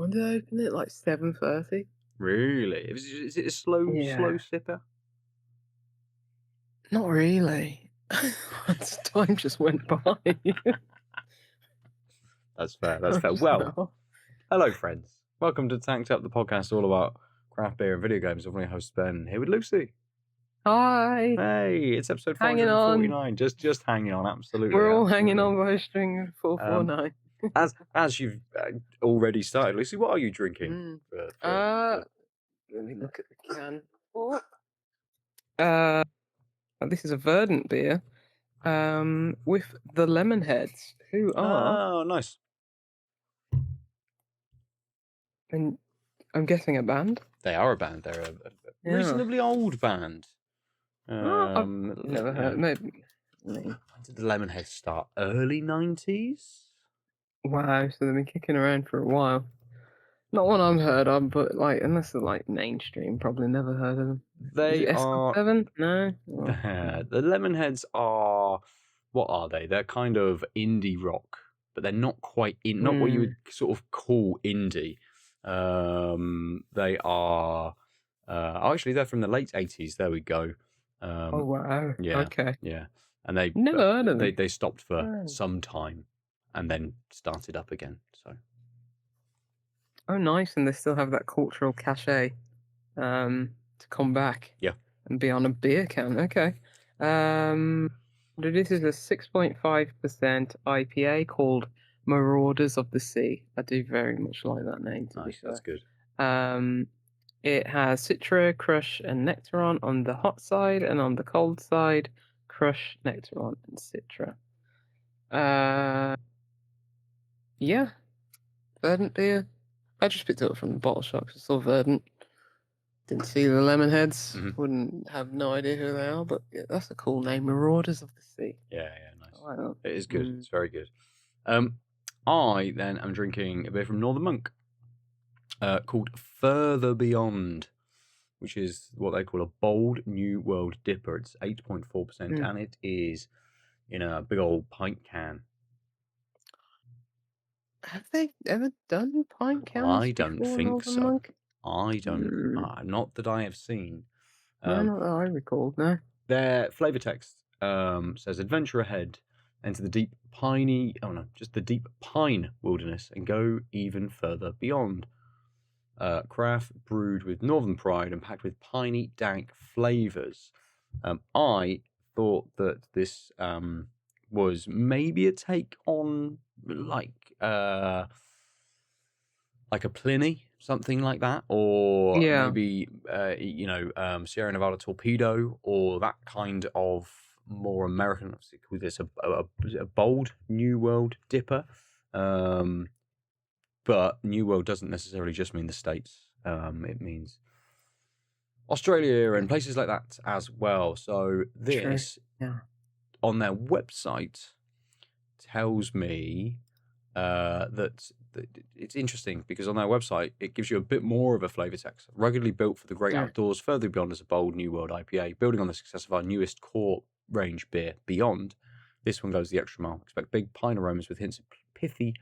time do they open it? Like 7:30? Really? Is it a slow Yeah. sipper? Not really. Time just went by. That's fair. That's I fair. just Well, know. hello, friends. Welcome to Tanked Up, the podcast all about craft beer and video games. I'm your host Ben, here with Lucy. Hi. Hey, it's episode Hanging on. 449. Just hanging on. Absolutely, We're all hanging absolutely. on by a string of Um, 449. as you've already started, Lucy, what are you drinking? Mm. For Let me look at the can. Oh. Uh, this is a Verdant beer. With the Lemonheads, who are, Oh, nice. and I'm guessing a band. They are a band. They're a Yeah. reasonably old band. I've never Yeah. heard. Maybe. When did the Lemonheads start? Early 90s? Wow. So they've been kicking around for a while. Not one I've heard of, but like, unless they're like mainstream, probably never heard of them. Is They it are. SL7? No. Oh, The Lemonheads are. What are they? They're kind of indie rock, but they're not quite not what you would sort of call indie. They are. Actually, they're from the late 80s. There we go. oh wow. Yeah, Okay. yeah. And they Never heard of them. they stopped for Oh. some time, and then started up again. So. Oh, nice, and they still have that cultural cachet, to come back. Yeah. And be on a beer can. Okay. This is a 6.5% IPA called Marauders of the Sea. I do very much like that name, to be Nice. fair. That's good. It has Citra, Crush, and Nectaron on the hot side, and on the cold side, Crush, Nectaron, and Citra. Yeah, Verdant beer. I just picked it up from the bottle shop 'cause I saw Verdant. Didn't see the Lemonheads. Wouldn't have no idea who they are, but yeah, that's a cool name, Marauders of the Sea. Yeah, nice. I like that. It is good. It's very good. I then am drinking a beer from Northern Monk called Further Beyond, which is what they call a bold New World Dipper. It's 8.4%, and it is in a big old pint can. Have they ever done pint cans I don't before, think Northern so. Monk? I don't. Not that I have seen. No, not that I recall, no. Their flavor text says, "Adventure ahead, enter the deep the deep pine wilderness and go even further beyond. Craft brewed with northern pride and packed with piney, dank flavors." I thought that this was maybe a take on like a Pliny, something like that, or Yeah. maybe Sierra Nevada Torpedo, or that kind of more American. Obviously, call this a bold New World Dipper. But New World doesn't necessarily just mean the States. It means Australia and places like that as well. So this, on their website, tells me that it's interesting because on their website it gives you a bit more of a flavor text. Ruggedly built for the great outdoors, Further Beyond is a bold New World IPA, building on the success of our newest core range beer, Beyond. This one goes the extra mile. Expect big pine aromas with hints of pithy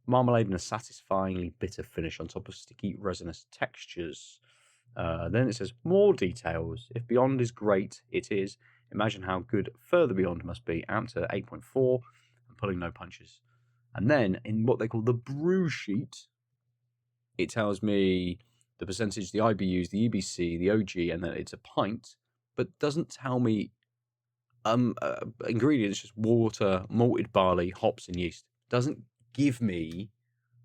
marmalade and a satisfyingly bitter finish on top of sticky resinous textures. Then it says more details. If Beyond is great, it is. Imagine how good Further Beyond must be. Amped to 8.4 and pulling no punches. And then in what they call the brew sheet, it tells me the percentage, the IBUs, the EBC, the OG, and then it's a pint, but doesn't tell me ingredients, just water, malted barley, hops, and yeast. Doesn't give me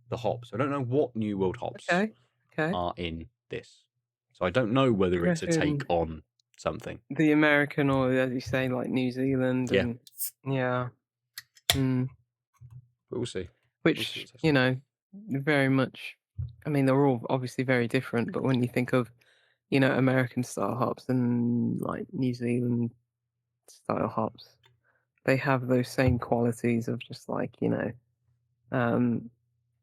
the hops. I don't know what New World hops are in this. So I don't know whether it's a take on something. The American, or as you say, like New Zealand. Yeah. And, yeah. But we'll see. Which, very much, I mean, they're all obviously very different, but when you think of, American style hops and like New Zealand style hops, they have those same qualities of just like,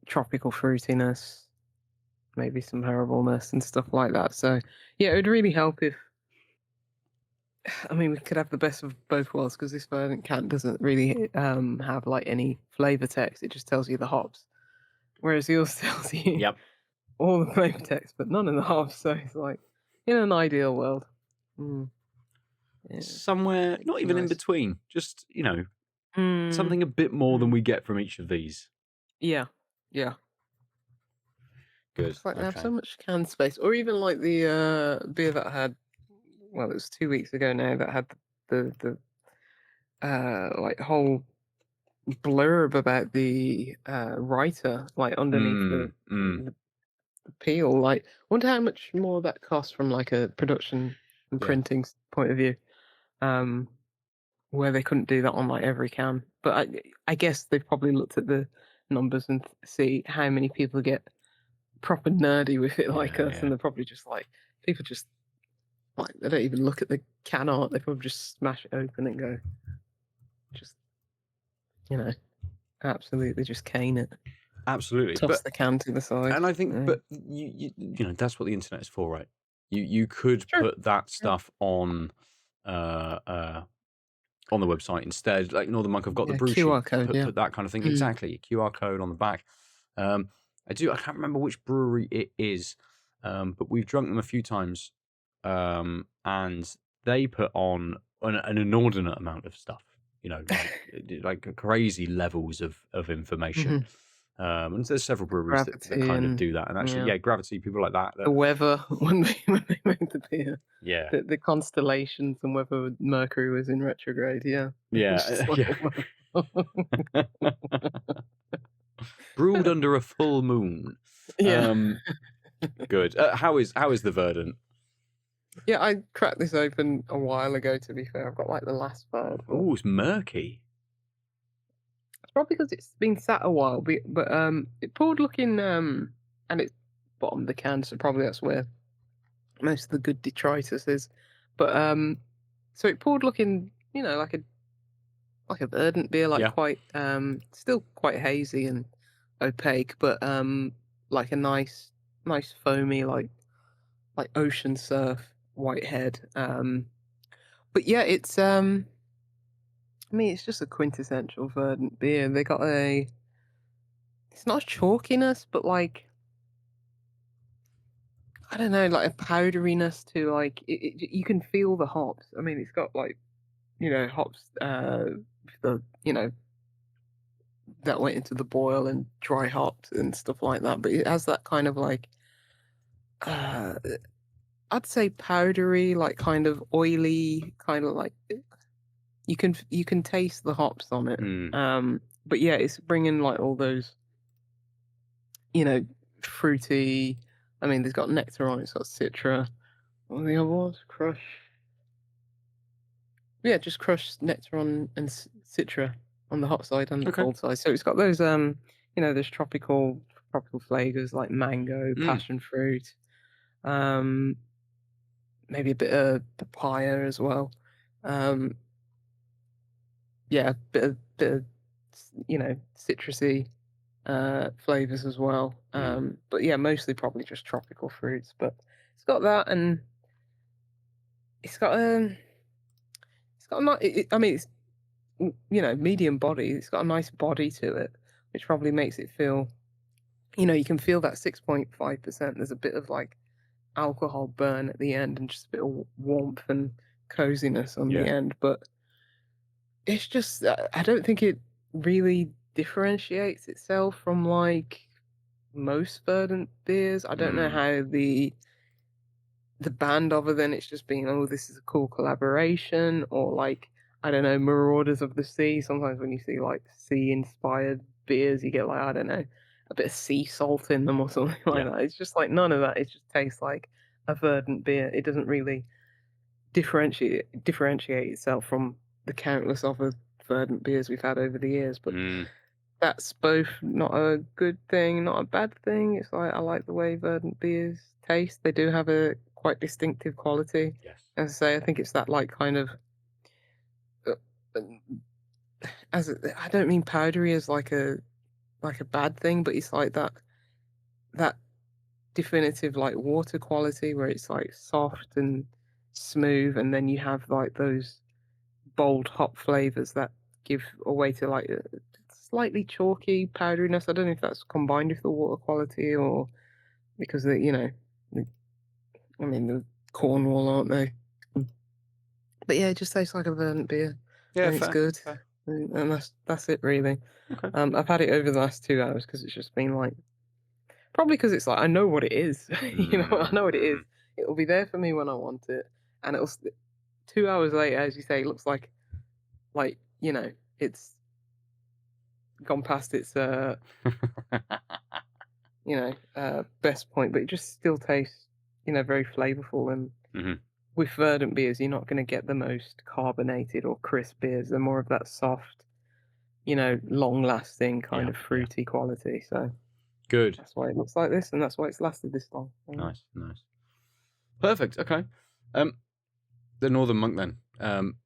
tropical fruitiness, maybe some herbalness and stuff like that. So yeah, it would really help if, I mean, we could have the best of both worlds, because this Verdant can doesn't really have like any flavor text. It just tells you the hops, whereas yours tells you all the flavor text, but none of the hops. So it's like in an ideal world. Mm, yeah, Somewhere, it'd not be even in nice. between, just, Mm, something a bit more than mm, we get from each of these. yeah, yeah. Good. It's like they have Okay. so much can space, or even like the beer that I had. Well, it was 2 weeks ago now that had the like whole blurb about the writer like underneath Mm, mm, the peel. Like, wonder how much more that costs from like a production and yeah. printing point of view. Um, where they couldn't do that on like every can. But I guess they've probably looked at the numbers and see how many people get proper nerdy with it like Yeah, us, and yeah. they're probably just like people just like they don't even look at the can art. They probably just smash it open and go, just you know, absolutely just cane it, Absolutely. toss But the can to the side. and I think, Yeah. but that's what the internet is for, right? You could True. put that Yeah. stuff uh, uh, on the website instead. Like Northern Monk have got the Yeah. brew QR sheet. code. Put Yeah. put that kind of thing Mm. exactly. QR code on the back. Um, I can't remember which brewery it is, but we've drunk them a few times, and they put on an inordinate amount of stuff. Like crazy levels of information. Hmm. And there's several The breweries that gravity kind of and do that. And actually, yeah, yeah, Gravity, people like that. the weather when they made the beer. Yeah, The constellations and whether Mercury was in retrograde, yeah. It's yeah, just like, yeah. wow. Brewed under a full moon. Yeah. Um, Good. How is the Verdant? Yeah, I cracked this open a while ago, to be fair. I've got, like, the last third, but Oh, it's murky. it's probably because 'cause it's been sat a while, but it poured looking, and it's bottom of the can, so probably that's where most of the good detritus is. But so it poured looking, like a verdant beer, like Yeah. quite still quite hazy and opaque, but like a nice foamy like ocean surf white head. But yeah, it's I mean it's just a quintessential verdant beer. They got a it's not a chalkiness, but like I don't know, like a powderiness to like you can feel the hops. I mean, it's got like hops the that went into the boil and dry hopped and stuff like that. But it has that kind of like uh, I'd say powdery, like kind of oily, kind of like you can taste the hops on it. Mm. But yeah, it's bringing like all those you know fruity. I mean, there's got nectar on it. It's got citra. What are the other ones? Crush. Yeah, just crushed nectar on and citra on the hot side and the Okay. cold side. So it's got those those tropical flavors like mango, Mm. passion fruit, um, maybe a bit of papaya as well. Um, yeah, bit of citrusy flavors as well. Mm. But yeah, mostly probably just tropical fruits. But it's got that, and it's got it's got a I mean, it's medium body. It's got a nice body to it, which probably makes it feel, you can feel that 6.5%. There's a bit of like alcohol burn at the end and just a bit of warmth and coziness on the Yeah. end. But it's just, I don't think it really differentiates itself from like most verdant beers. I don't know Mm. how the band other than it's just being, oh, this is a cool collaboration, or like, I don't know, Marauders of the Sea. Sometimes when you see like sea inspired beers, you get like, I don't know, a bit of sea salt in them or something like Yeah. that. It's just like none of that. It just tastes like a verdant beer. It doesn't really differentiate itself from the countless other verdant beers we've had over the years. But Mm. that's both not a good thing, not a bad thing. It's like I like the way verdant beers taste. They do have a quite distinctive quality. Yes. As I say, I think it's that like kind of uh, um, I don't mean powdery as like a bad thing, but it's like that definitive like water quality where it's like soft and smooth, and then you have like those bold hop flavors that give away to like slightly chalky powderiness. I don't know if that's combined with the water quality or because they, I mean, the Cornwall, aren't they? But yeah, it just tastes like a Verdant beer, Yeah, and it's fair, good, fair. and that's it really. Okay. I've had it over the last 2 hours because it's just been like probably because it's like I know what it is, I know what it is. Mm. It'll be there for me when I want it, and 2 hours later, as you say, it looks like it's gone past its best point, but it just still tastes very flavorful. And Mhm. with Verdant beers, you're not going to get the most carbonated or crisp beers. They're more of that soft, long-lasting kind Yeah, of yeah. fruity quality. So Good. that's why it looks like this, and that's why it's lasted this long. Nice, nice. Perfect. Okay. Um, the Northern Monk then.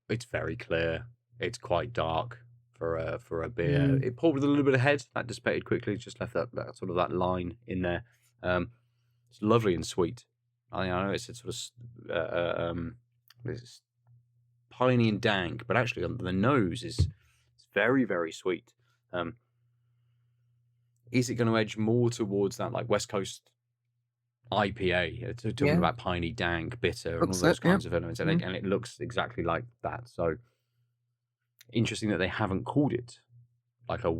It's very clear. It's quite dark for a beer. Mm. It poured with a little bit of head. That dissipated quickly. Just left that sort of that line in there. It's lovely and sweet. I know it's a sort of it's piney and dank, but actually on the nose it's very, very sweet. Is it going to edge more towards that like West Coast IPA, talking Yeah, about piney, dank, bitter, and all looks it. those Yeah. kinds of elements, and Mm. it looks exactly like that. So interesting that they haven't called it like a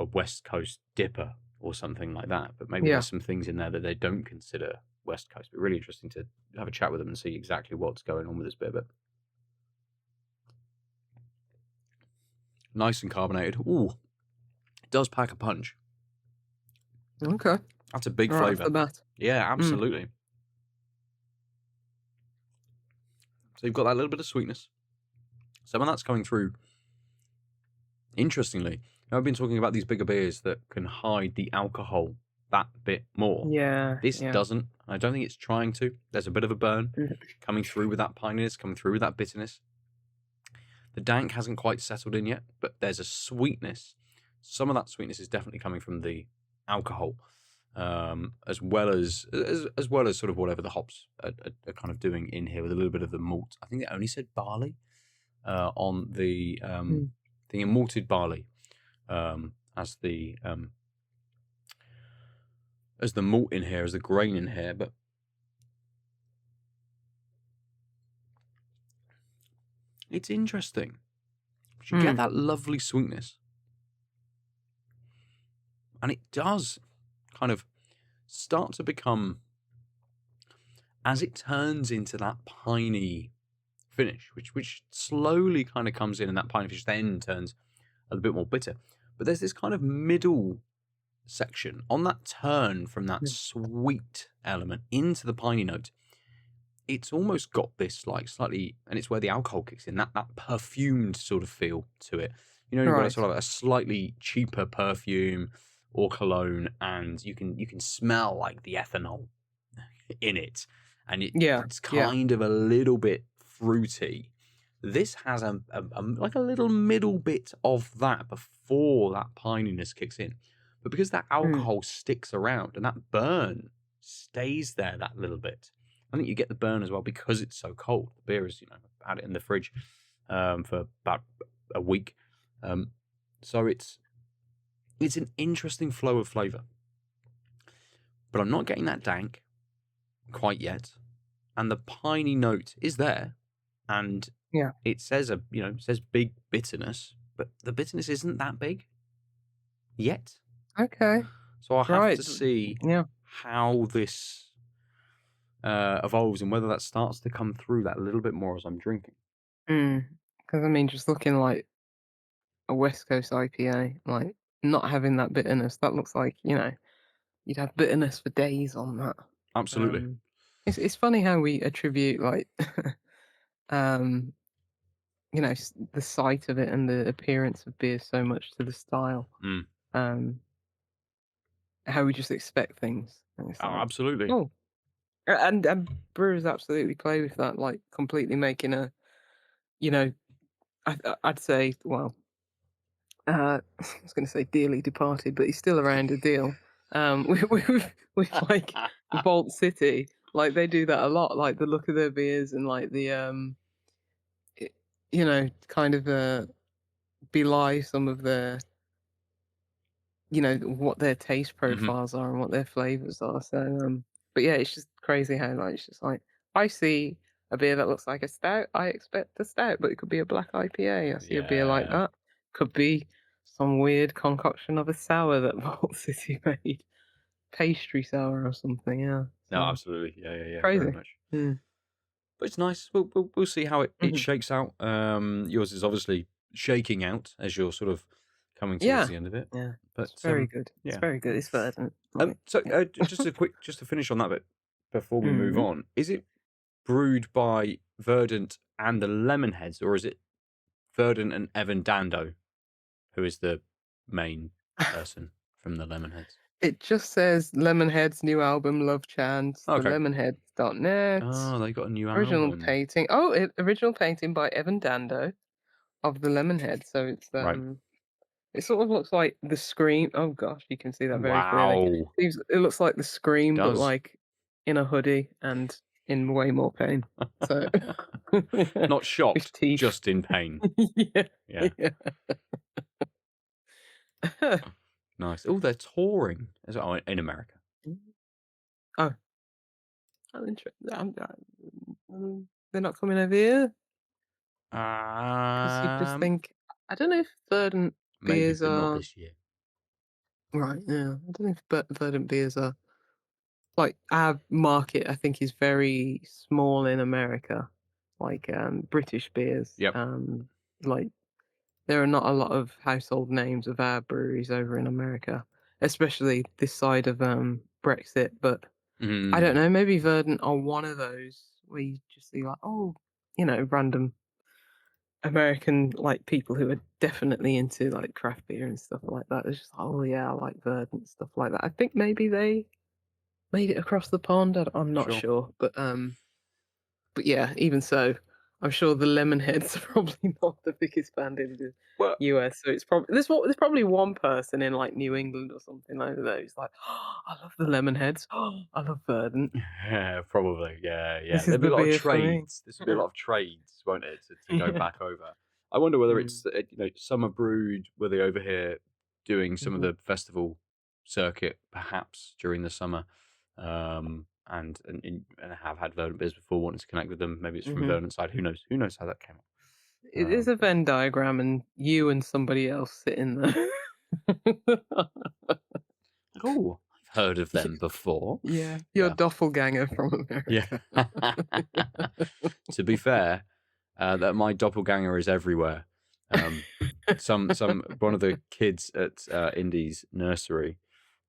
West Coast dipper or something like that. But maybe Yeah. there's some things in there that they don't consider West Coast. But really interesting to have a chat with them and see exactly what's going on with this beer. But nice and carbonated. Ooh, it does pack a punch. Okay. That's a big Right off flavour. the bat. Yeah, Mm. absolutely. So you've got that little bit of sweetness. Some of that's coming through. Interestingly, I've been talking about these bigger beers that can hide the alcohol that bit more. Yeah. This Yeah. doesn't. I don't think it's trying to. There's a bit of a burn Mm. coming through with that pininess, coming through with that bitterness. The dank hasn't quite settled in yet, but there's a sweetness. Some of that sweetness is definitely coming from the alcohol, as well as sort of whatever the hops are kind of doing in here with a little bit of the malt. I think they only said barley on the Mm. malted barley as the malt in here, as the grain in here, but it's interesting. You get that lovely sweetness, and it does kind of start to become, as it turns into that piney finish, which slowly kind of comes in, and that piney finish then turns a little bit more bitter. But there's this kind of middle section on that turn from that sweet element into the piney note. It's almost got this like slightly, and it's where the alcohol kicks in, that perfumed sort of feel to it. You've got a Right. sort of a slightly cheaper perfume or cologne, and you can smell like the ethanol in it, and Yeah. it's Yeah. kind of a little bit fruity. This has a like a little middle bit of that before that pininess kicks in, but because that alcohol sticks around and that burn stays there that little bit, I think you get the burn as well because it's so cold. The beer is, had it in the fridge for about a week, so it's an interesting flow of flavour. But I'm not getting that dank quite yet, and the piney note is there, and Yeah. it says it says big bitterness, but the bitterness isn't that big yet. Okay. So I'll have Right. to see Yeah. how this evolves and whether that starts to come through that little bit more as I'm drinking. Because I mean, just looking like a West Coast IPA, like not having that bitterness, that looks like you'd have bitterness for days on that. Absolutely. Um, it's funny how we attribute like um the sight of it and the appearance of beer so much to the style. Mm. Um, how we just expect things, and it's Oh, like, absolutely. oh, and brewers absolutely play with that, like completely making a, you know, I'd say, well, I was going to say dearly departed, but he's still around a deal. With like Vault City, like they do that a lot, like the look of their beers and like the kind of belie some of their what their taste Mhm. profiles are and what their flavors are. So But yeah, it's just crazy how like it's just like I see a beer that looks like a stout, I expect a stout, but it could be a black IPA. I see a beer like Yeah. that, could be some weird concoction of a sour that Vault City made, pastry sour or something. Yeah, No, so absolutely. Yeah, yeah, yeah. Very crazy. much. Mm. But it's nice. We'll see how it Mhm. shakes out. Yours is obviously shaking out as you're sort of coming towards Yeah, the end of it. yeah, But it's very good. It's yeah. very good. It's verdant. Like, So yeah. just to finish on that bit before we move Mm. on, is it brewed by Verdant and the Lemonheads, or is it Verdant and Evan Dando, who is the main person from the Lemonheads? It just says Lemonhead's new album, Love Chance, Okay. thelemonheads.net. Oh, they got a new Original album. painting. Oh, original painting by Evan Dando of the Lemonhead. So Right. it sort of looks like the Scream. Oh gosh, you can see that very clearly. Wow. It looks like the It Scream, but does. like in a hoodie and in way more pain. So Not with shocked, teeth. just in pain. Yeah, Yeah. yeah. Nice. Oh, they're touring as well in America. Oh, I'm interested. They're not coming over here. 'Cause you just Um, think I don't know if Verdant maybe, beers but not are this year. right, yeah. I don't know if Verdant beers are like, our market, I think, is very small in America, like, British beers, Yep. like, there are not a lot of household names of our breweries over in America, especially this side of, Brexit, but I don't Mm, know, maybe Verdant are one of those where you just see, like, oh, random American, like, people who are definitely into, like, craft beer and stuff like that. It's just, "Oh, yeah, I like Verdant," stuff like that. I think maybe they made it across the pond, I'm not sure. sure, but yeah, even so, I'm sure the Lemonheads are probably not the biggest band in the Well, US, so it's probably there's probably one person in, like, New England or something like that who's like, "Oh, I love the Lemonheads. Oh, I love Verdant. yeah, probably. Yeah, yeah. This is There'll be the a lot of beer for me." trades. This will be a lot of trades, won't it, to go Yeah. back over. I wonder whether Mm. it's summer brewed, were they over here doing some of Mhm. the festival circuit, perhaps during the summer, and have had Verdant beers before, wanting to connect with them. Maybe it's from Mhm. Verdant side. Who knows? Who knows how that came up? It is a Venn diagram and you and somebody else sitting there. Oh, I've heard of them before. Yeah, your Yeah. doppelganger from Yeah. America. To be fair, that my doppelganger is everywhere. Um, some one of the kids at Indy's nursery,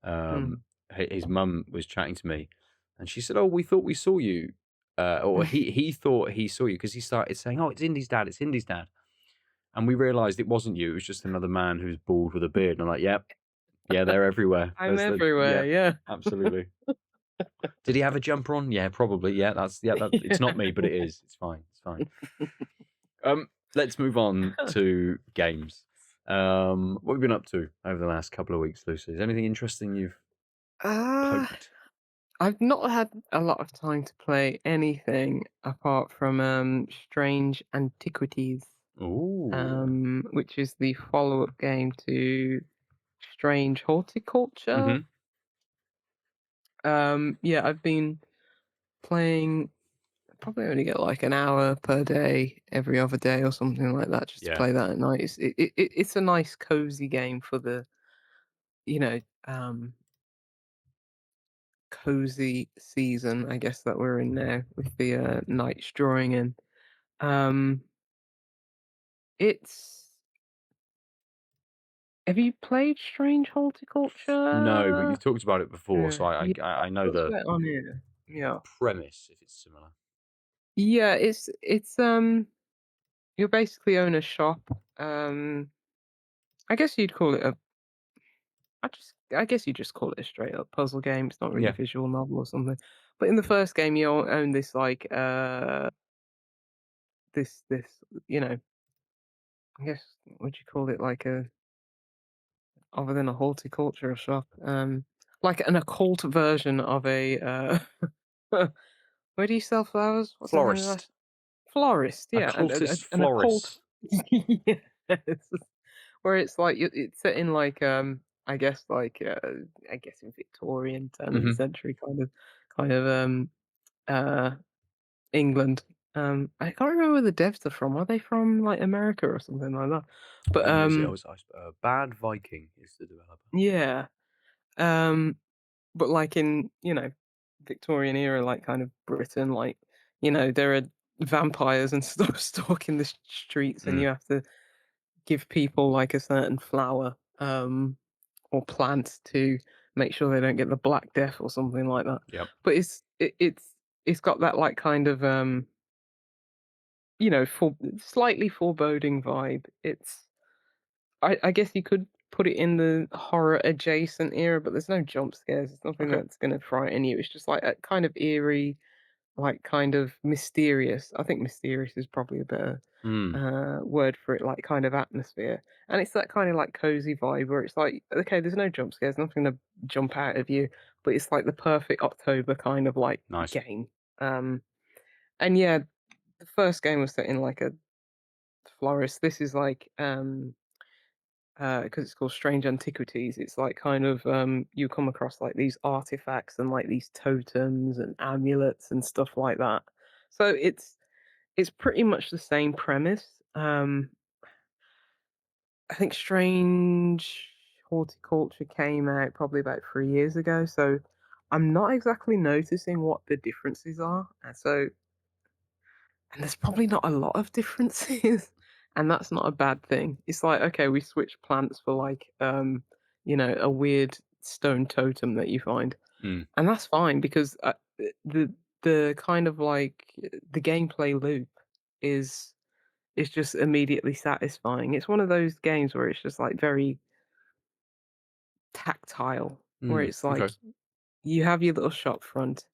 um, Mm. his mum was chatting to me, and she said, "Oh, we thought we saw you," or he thought he saw you because he started saying, "Oh, it's Indy's dad. It's Indy's dad," and we realised it wasn't you. It was just another man who's bald with a beard. And I'm like, "Yep, yeah, they're everywhere. I'm There's the everywhere, yep, yeah. absolutely." Did he have a jumper on? Yeah, probably. Yeah, that. It's not me, but it is. It's fine. It's fine. Let's move on to games. What have you been up to over the last couple of weeks, Lucy? Is anything interesting you've Uh, poked? I've not had a lot of time to play anything apart from, Strange Antiquities, Ooh. which is the follow-up game to Strange Horticulture. Mm-hmm. Yeah, I've been playing probably only get like an hour per day, every other day or something like that, just to Yeah. play that at night. It's a nice cozy game for the you know um cozy season, I guess that we're in now with the nights drawing in. Um, it's have you played Strange No, but Horticulture? you've talked about it before, Yeah, so yeah, I know talked about it on here. the Yeah, premise if it's similar. yeah. It's you basically own a shop. Um, I guess you'd call it a I guess you just call it a straight up puzzle game. It's not really Yeah. visual novel or something. But in the first game, you own this like this I guess what do you call it like a other than a horticulture shop like an occult version of a where do you sell flowers? What's the name of that? Florist. Florist, yeah, Occultist an occult florist. yes, where it's like it's set in like I guess like I guess in Victorian turn of the Hmm. century kind of uh England. I can't remember where the devs are from. Are they from like America or something like that? But Let me see. Bad Viking is the developer. yeah. Um but like in, Victorian era, like kind of Britain, like, there are vampires and stuff stalking the streets and Mm, you have to give people like a certain flower or plant to make sure they don't get the Black Death or something like that. yep. But it's got that like kind of slightly foreboding vibe. I guess you could put it in the horror adjacent era, but there's no jump scares. It's nothing Okay. that's gonna frighten you. It's just like a kind of eerie, like kind of mysterious. I think mysterious is probably a better Mm, word for it, like kind of atmosphere. And it's that kind of like cozy vibe where it's like, okay, there's no jump scares, nothing to jump out of you, but it's like the perfect October kind of like nice. game. Um, and yeah, the first game was set in like a florist. This is like because it's called Strange Antiquities. It's like kind of you come across like these artifacts and like these totems and amulets and stuff like that. So it's pretty much the same premise. I think Strange Horticulture came out probably about 3 years ago, so I'm not exactly noticing what the differences are. And there's probably not a lot of differences, and that's not a bad thing. It's like, okay, we switch plants for like, a weird stone totem that you find, Mm, and that's fine because the kind of like the gameplay loop is is just immediately satisfying. It's one of those games where it's just like very tactile, where mm, it's like okay. you have your little shop front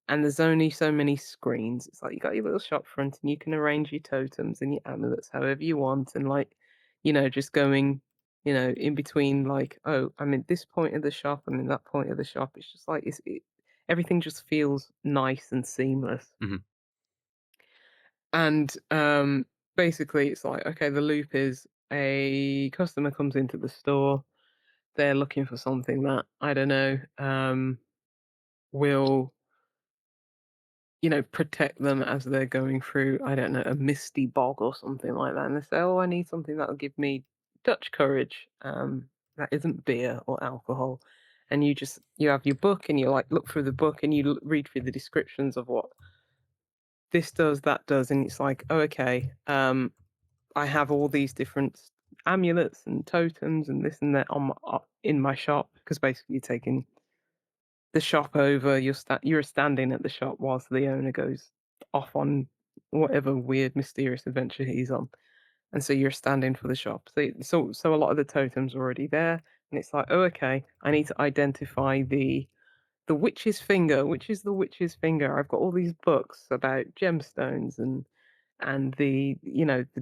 and there's only so many screens. It's like you got your little shop front and you can arrange your totems and your amulets however you want and like, just going, in between like, oh, I'm in this point of the shop, I'm in that point of the shop. It's just like everything just feels nice and seamless. Hmm. And basically it's like, okay, the loop is a customer comes into the store, they're looking for something that, I don't know, will protect them as they're going through, I don't know, a misty bog or something like that. And they say, "Oh, I need something that'll give me Dutch courage, that isn't beer or alcohol." And you have your book and you like look through the book and you read through the descriptions of what this does, that does, and it's like, oh, okay, I have all these different amulets and totems and this and that in my shop because basically you're taking the shop over, you're standing at the shop whilst the owner goes off on whatever weird, mysterious adventure he's on, and so you're standing for the shop. So a lot of the totems are already there, and it's like, "Oh, okay, I need to identify the witch's finger. Which is the witch's finger? I've got all these books about gemstones and the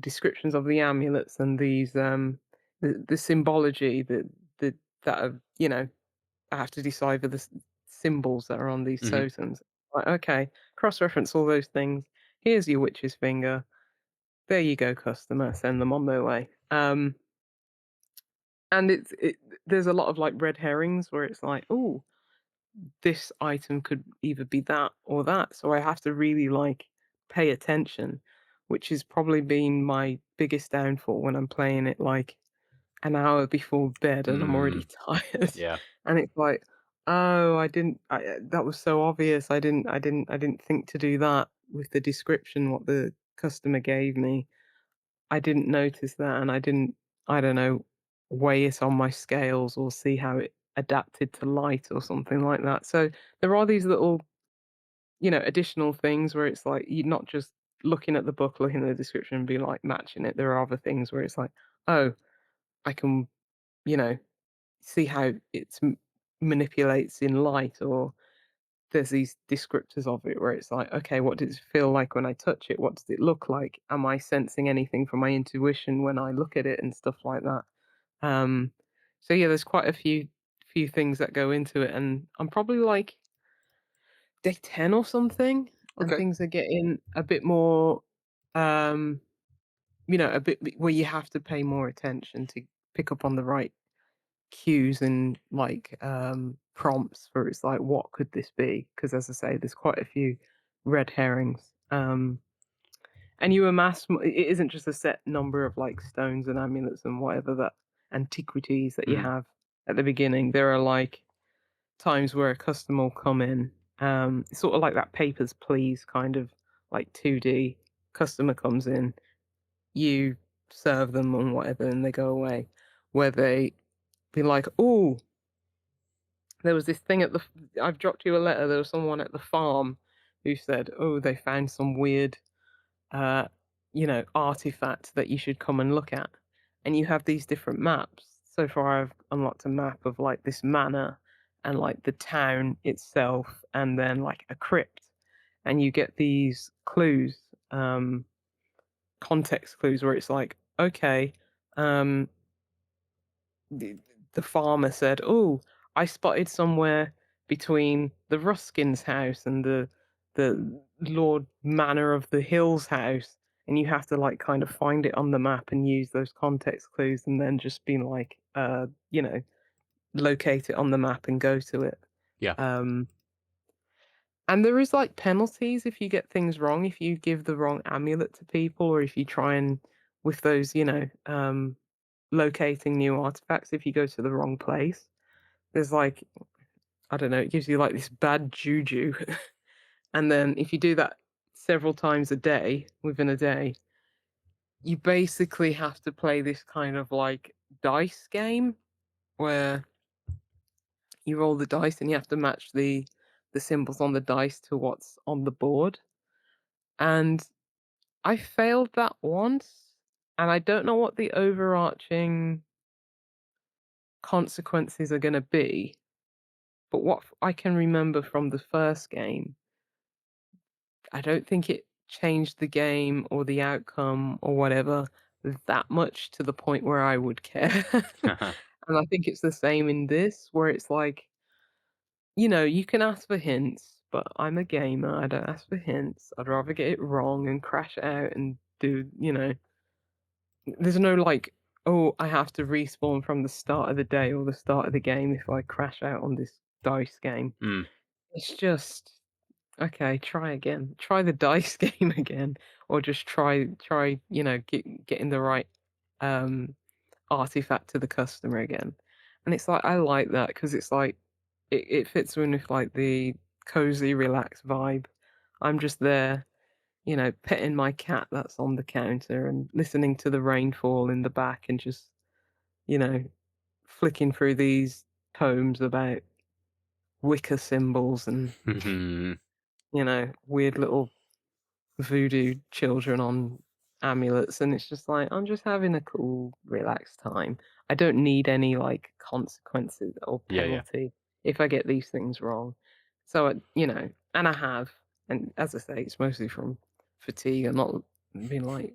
descriptions of the amulets and these, the symbology that are, I have to decipher the symbols that are on these Hmm. totems. Like, okay, cross-reference all those things. Here's your witch's finger. There you go, customer. Send them on their way. And there's a lot of like red herrings where it's like, oh, this item could either be that or that. So I have to really like pay attention, which has probably been my biggest downfall when I'm playing it like an hour before bed and I'm already Mm, tired, yeah. and it's like, "Oh, I didn't that was so obvious. I didn't think to do that with the description what the customer gave me. I didn't notice that, and I don't know, weigh it on my scales or see how it adapted to light or something like that." So, there are these little, additional things where it's like you're not just looking at the book, looking at the description and be like matching it. There are other things where it's like, "Oh, I can, you know, see how manipulates in light, or there's these descriptors of it where it's like, okay, what does it feel like when I touch it? What does it look like? Am I sensing anything from my intuition when I look at it and stuff like that? Um, so yeah, there's quite a few things that go into it, and I'm probably like day 10 or something, and Okay. things are getting a bit more, um, a bit where you have to pay more attention to pick up on the right cues and like prompts for it's like what could this be? Because as I say, there's quite a few red herrings. And you amass it isn't just a set number of like stones and amulets and whatever that antiquities that you Mhm. have at the beginning. There are like times where a customer will come in, it's sort of like that Papers, Please kind of like 2D. Customer comes in, you serve them and whatever, and they go away. Where they be like, "Oh, there was this thing at the I've dropped you a letter. There was someone at the farm who said, oh, they found some weird uh, artifact that you should come and look at." And you have these different maps. So far, I've unlocked a map of like this manor and like the town itself, and then like a crypt. And you get these clues, um, context clues, where it's like, okay, um, the, the farmer said, "Oh, I spotted somewhere between the Ruskin's house and the Lord Manor of the Hills house," and you have to like kind of find it on the map and use those context clues, and then just be like, locate it on the map and go to it. Yeah. Um, and there is like penalties if you get things wrong, if you give the wrong amulet to people, or if you try and with those, locating new artifacts if you go to the wrong place. There's like, I don't know, it gives you like this bad juju. And then if you do that several times a day, within a day, you basically have to play this kind of like dice game where you roll the dice and you have to match the symbols on the dice to what's on the board. And I failed that once, and I don't know what the overarching consequences are going to be. But what I can remember from the first game, I don't think it changed the game or the outcome or whatever that much to the point where I would care. And I think it's the same in this, where it's like, you can ask for hints, but I'm a gamer. I don't ask for hints. I'd rather get it wrong and crash out and there's no like, oh, I have to respawn from the start of the day or the start of the game if I crash out on this dice game. Mm. It's just okay, try again. Try the dice game again, or just try, getting the right um artifact to the customer again. And it's like I like that because it's like it fits in with like the cozy, relaxed vibe. I'm just there, petting my cat that's on the counter and listening to the rainfall in the back and just, you know, flicking through these tomes about Wicca symbols and, weird little voodoo children on amulets, and it's just like I'm just having a cool, relaxed time. I don't need any like consequences or Yeah, yeah. penalty if I get these things wrong. So, and I have, and as I say, it's mostly from fatigue and not being like,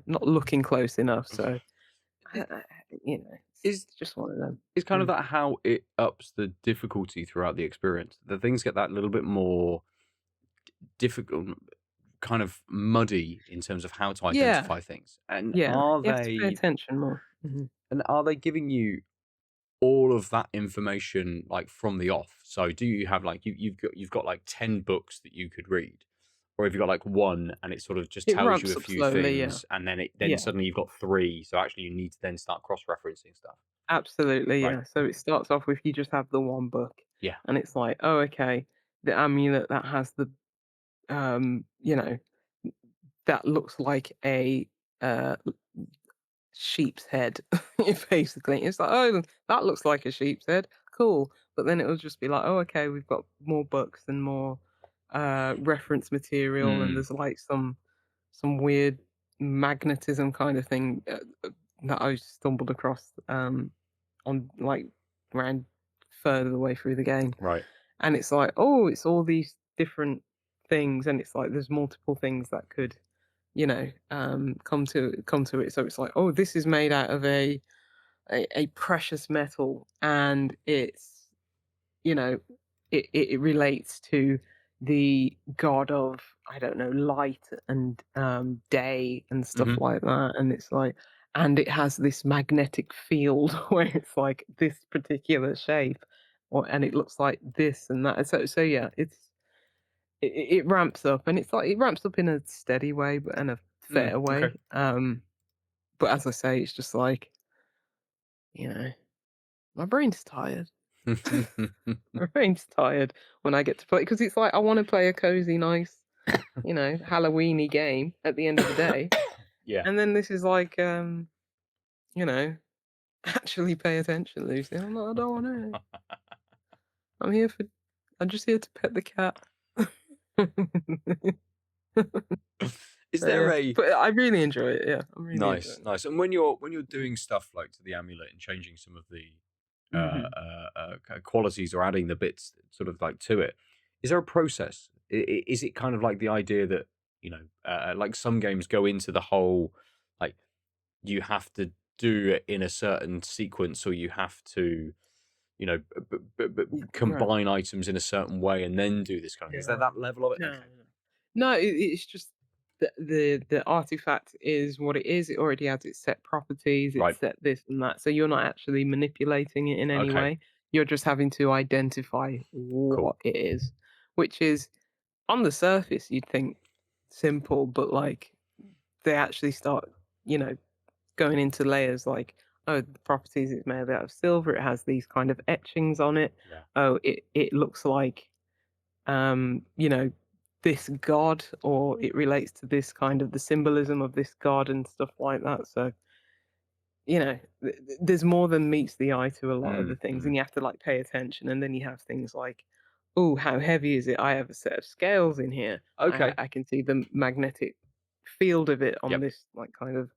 not looking close enough. So, I- I, Is it's just one of them. is kind of Mm. that how it ups the difficulty throughout the experience? The things get that little bit more difficult, kind of muddy in terms of how to Yeah, identify things. And yeah, are you have to pay they attention more. giving you all of that information like from the off? So do you have like you've got like 10 books that you could read? Or have you got like one and it sort of just It tells you ramps a up few slowly. Yeah, things and then yeah. suddenly you've got three. So actually you need to then start cross-referencing stuff. Absolutely, Right. yeah. So it starts off with you just have the one book, Yeah. and it's like, oh, okay, the amulet that has the um, you know, that looks like a uh sheep's head, basically. It's like, oh, that looks like a sheep's head. Cool. But then it will just be like, oh, okay, we've got more books and more reference material, and Mm, there's like some weird magnetism kind of thing that I stumbled across on like around further the way through the game. right. And it's like, oh, it's all these different things, and it's like there's multiple things that could, come to it. So it's like, oh, this is made out of a precious metal, and it's you know, it relates to the god of, I don't know, light and day and stuff Hmm. like that. And it's like, and it has this magnetic field where it's like this particular shape, and it looks like this and that. So yeah, it ramps up, and it's like it ramps up in a steady way, but in a Mm, fair okay. way. But as I say, it's just like, you know, my brain's tired. My brain's tired when I get to play because it's like I want to play a cozy, nice, Halloweeny game at the end of the day, Yeah. and then this is like, you know, actually pay attention, Lucy. I'm like, I don't want to. I'm here for. I'm just here to pet the cat. Is So there yeah, a but I really enjoy it. Yeah, I'm really nice, enjoying it. nice? And when you're doing stuff like to the amulet and changing some of the Mhm. qualities or adding the bits sort of like to it, is there a process? Is it kind of like the idea that like some games go into the whole like you have to do it in a certain sequence or you have to Right. combine items in a certain way and then do this kind of thing. Is there No. that level of it? No, Okay, no. No, it's just the artifact is what it is. It already has its set properties, it's right, set this and that. So you're not actually manipulating it in any okay, way. You're just having to identify cool. what it is, which is on the surface you'd think simple, but like they actually start, you know, going into layers like, oh, the properties it's made out of silver, it has these kind of etchings on it. Yeah, Oh, it looks like you know, this god, or it relates to this kind of the symbolism of this god and stuff like that. So, there's more than meets the eye to a lot of the things, and mm. you have to like pay attention. And then you have things like, oh, how heavy is it? I have a set of scales in here. I Okay, I can see the magnetic field of it on yep. this like kind of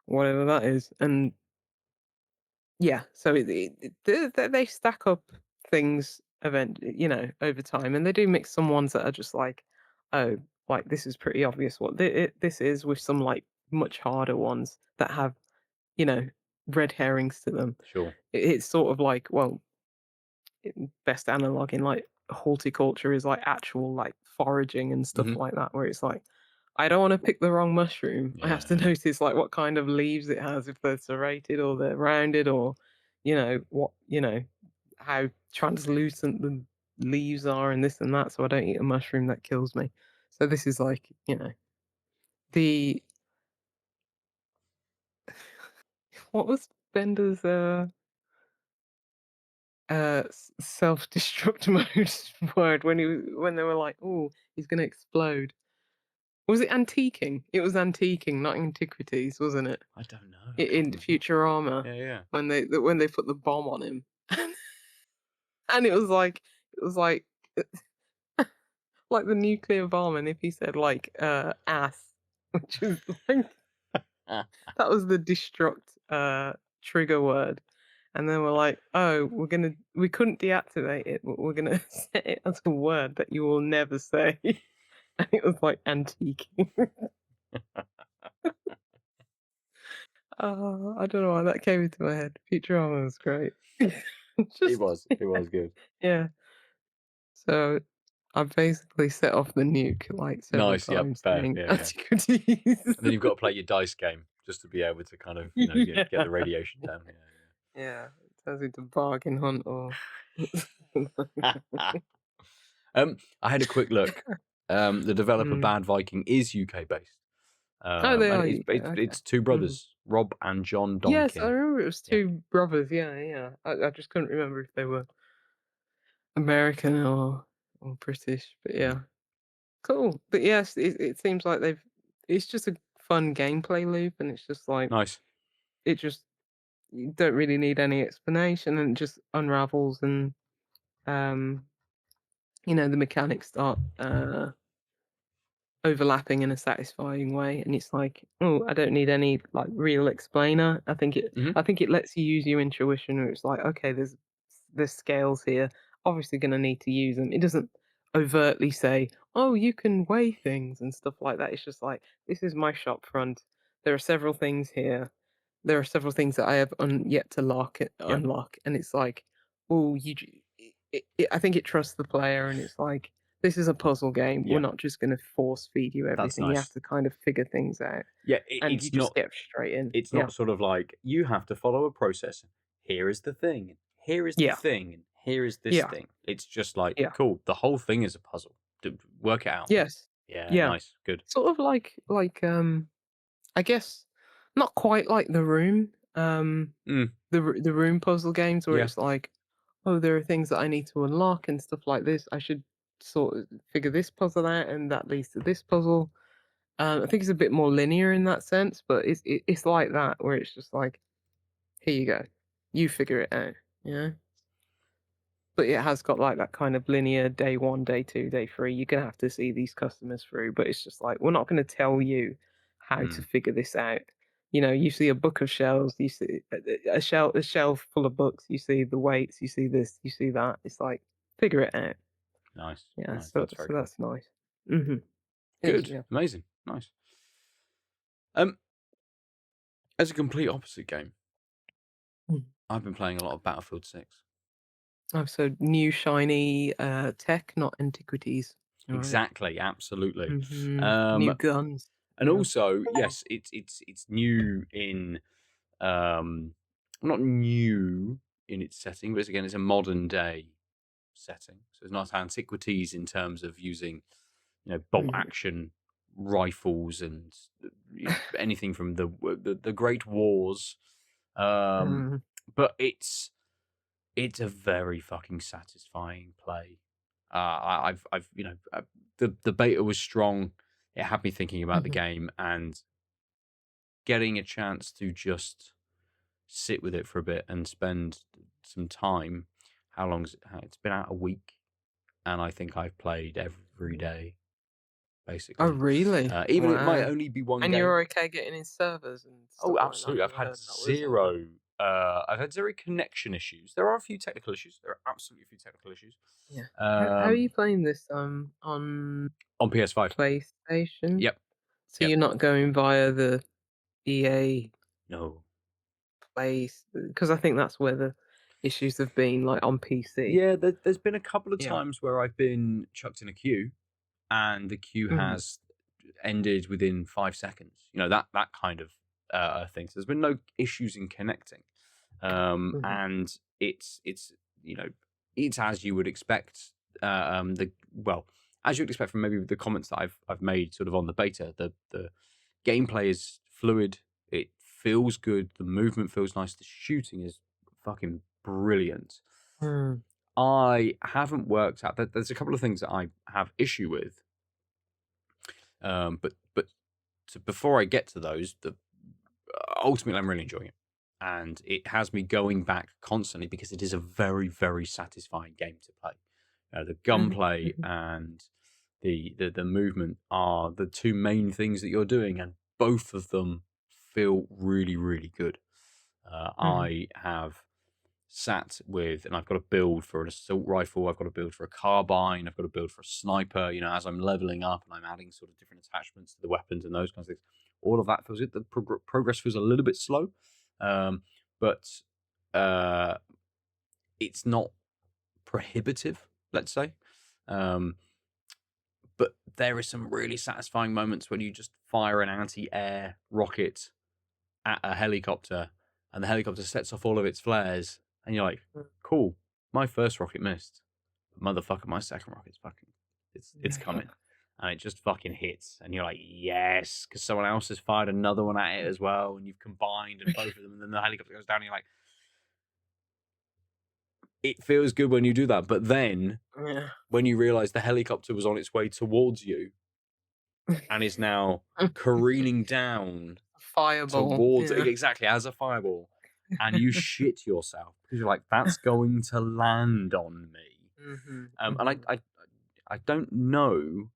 whatever that is, and yeah, so they stack up things over time, and they do mix some ones that are just like, "Oh, like, this is pretty obvious what this is," with some, like, much harder ones that have, you know, red herrings to them. Sure. It's sort of like, well, best analog in, like, horticulture is, like, actual, like, foraging and stuff Mhm. like that, where it's like, I don't wanna pick the wrong mushroom. I have to Yeah. notice, like, what kind of leaves it has, if they're serrated or they're rounded or, how translucent the leaves are and this and that, so I don't eat a mushroom that kills me. So this is like, the what was Bender's, self-destruct mode word when they were like, "Oh, he's gonna explode." Was it antiquing? It was antiquing, not antiquities, wasn't it? I don't know. I can't In remember. Futurama, Yeah, yeah. when they put the bomb on him, and it was like like the nuclear bomb, and if he said like ass, which is like Ah, that was the destruct trigger word. And then we're like, oh, we couldn't deactivate it, but we're gonna set it as a word that you will never say. And it was like antique. Oh, I don't know why that came into my head. Futurama was great. it Just was. It was good. yeah. So I basically set off the nuke like several Nice. Yep. times Fair. saying Yeah, yeah. antiquities. And then you've got to play your dice game just to be able to kind of get Yeah. the radiation down. Yeah. It turns into bargain hunt or Yeah, yeah. I had a quick look. The developer Mm. Bad Viking is UK based. Oh, they And are it's UK, it's okay. it's two Mhm. brothers, Rob and John Yes, I Donkin. remember it was Yeah, 2 brothers, yeah, yeah. I just couldn't remember if they were American or British, but mm. yeah. Cool. But yes, it seems like it's just a fun gameplay loop, and it's just like Nice. it just you don't really need any explanation, and it just unravels, and um, the mechanics start overlapping in a satisfying way, and it's like, oh, I don't need any like real explainer. Hmm. I think it lets you use your intuition, where it's like, okay, there's scales here, obviously going to need to use them. It doesn't overtly say, oh, you can weigh things and stuff like that. It's just like, this is my shop front, there are several things here, there are several things that I have yet to Yeah. unlock, and it's like, oh, I think it trusts the player, and it's like, this is a puzzle game. We're Yeah, not just going to force feed you that's everything. You have nice. to kind of figure things out, Yeah, and you just get straight in. it's Yeah, not sort of like you have to follow a process. Here is the thing. Here is the yeah, thing. And here is this yeah, thing. It's just like yeah. cool. The whole thing is a puzzle. Work it out. Yes, Yeah, yeah. nice, good. Sort of I guess not quite like the room. Mm, The room puzzle games where yeah. it's like, oh, there are things that I need to unlock and stuff like this. I should sort of figure this puzzle out, and that leads to this puzzle. I think it's a bit more linear in that sense, but it's like that where it's just like, here you go, you figure it out, you know. But it has got like that kind of linear day one, day two, day three. You're gonna have to see these customers through, but it's just like we're not gonna tell you how to Mm, figure this out. You know, you see a book of shelves, you see a shelf full of books, you see the weights, you see this, you see that. It's like figure it out. nice, Yeah, nice. so That's very so cool. that's nice. Mhm. It is, Good, yeah. amazing, nice. Um, as a complete opposite game, Mm. I've been playing a lot of Battlefield 6. Oh, so new shiny tech, not antiquities. All right. Exactly, absolutely. New Um, guns. and Yeah. also, yes, it's new in not new in its setting, but again, it's a modern day setting. So it's not antiquities in terms of using, bolt Mhm. action rifles and anything from the Great Wars. Um, Mhm. but it's a very fucking satisfying play. I've the beta was strong. It had me thinking about the Mhm. game and getting a chance to just sit with it for a bit and spend some time. How long's it? It's been out a week, and I think I've played every day Oh, basically. really? Even it might Wow. only be one And game. you're okay getting in servers and Oh, stuff like that? absolutely. You heard that was I've had zero connection issues. There are a few technical issues. There are absolutely a few technical issues. yeah. How are Um, you playing this on on PS5. PlayStation? Yep. So Yep. you're not going via the EA No. Place because I think that's where the issues have been, like on PC. Yeah, there's been a couple of Yeah. times where I've been chucked in a queue, and the queue Mhm. has ended within 5 seconds. That kind of thing. So there's been no issues in connecting, Mhm. and it's you know it's as you would expect. As you would expect from maybe the comments that I've made sort of on the beta. The gameplay is fluid. It feels good. The movement feels nice. The shooting is fucking brilliant. Mm. I haven't worked out that there's a couple of things that I have issue with. But before I get to those, ultimately I'm really enjoying it, and it has me going back constantly because it is a very very satisfying game to play. The Mhm. gunplay Mhm. and the movement are the two main things that you're doing, and both of them feel really really good. Mhm. I have sat with, and I've got a build for an assault rifle, I've got a build for a carbine, I've got a build for a sniper. As I'm leveling up and I'm adding sort of different attachments to the weapons and those kinds of things, all of that feels it. The progress feels a little bit slow, but uh, it's not prohibitive, let's say. Um, but there is some really satisfying moments when you just fire an anti-air rocket at a helicopter, and the helicopter sets off all of its flares, and you're like, Mm. "Cool, my first rocket missed, but motherfucker, my second rocket's fucking, it's coming." And it just fucking hits, and you're like, "Yes," because someone else has fired another one at it as well, and you've combined, and both of them, and then the helicopter goes down, and you're like, it feels good when you do that, but then Yeah. when you realize the helicopter was on its way towards you and is now careening down Fireball. towards Yeah. exactly as a fireball, and you shit yourself because you're like, that's going to land on me. Mhm. And Mhm. I don't know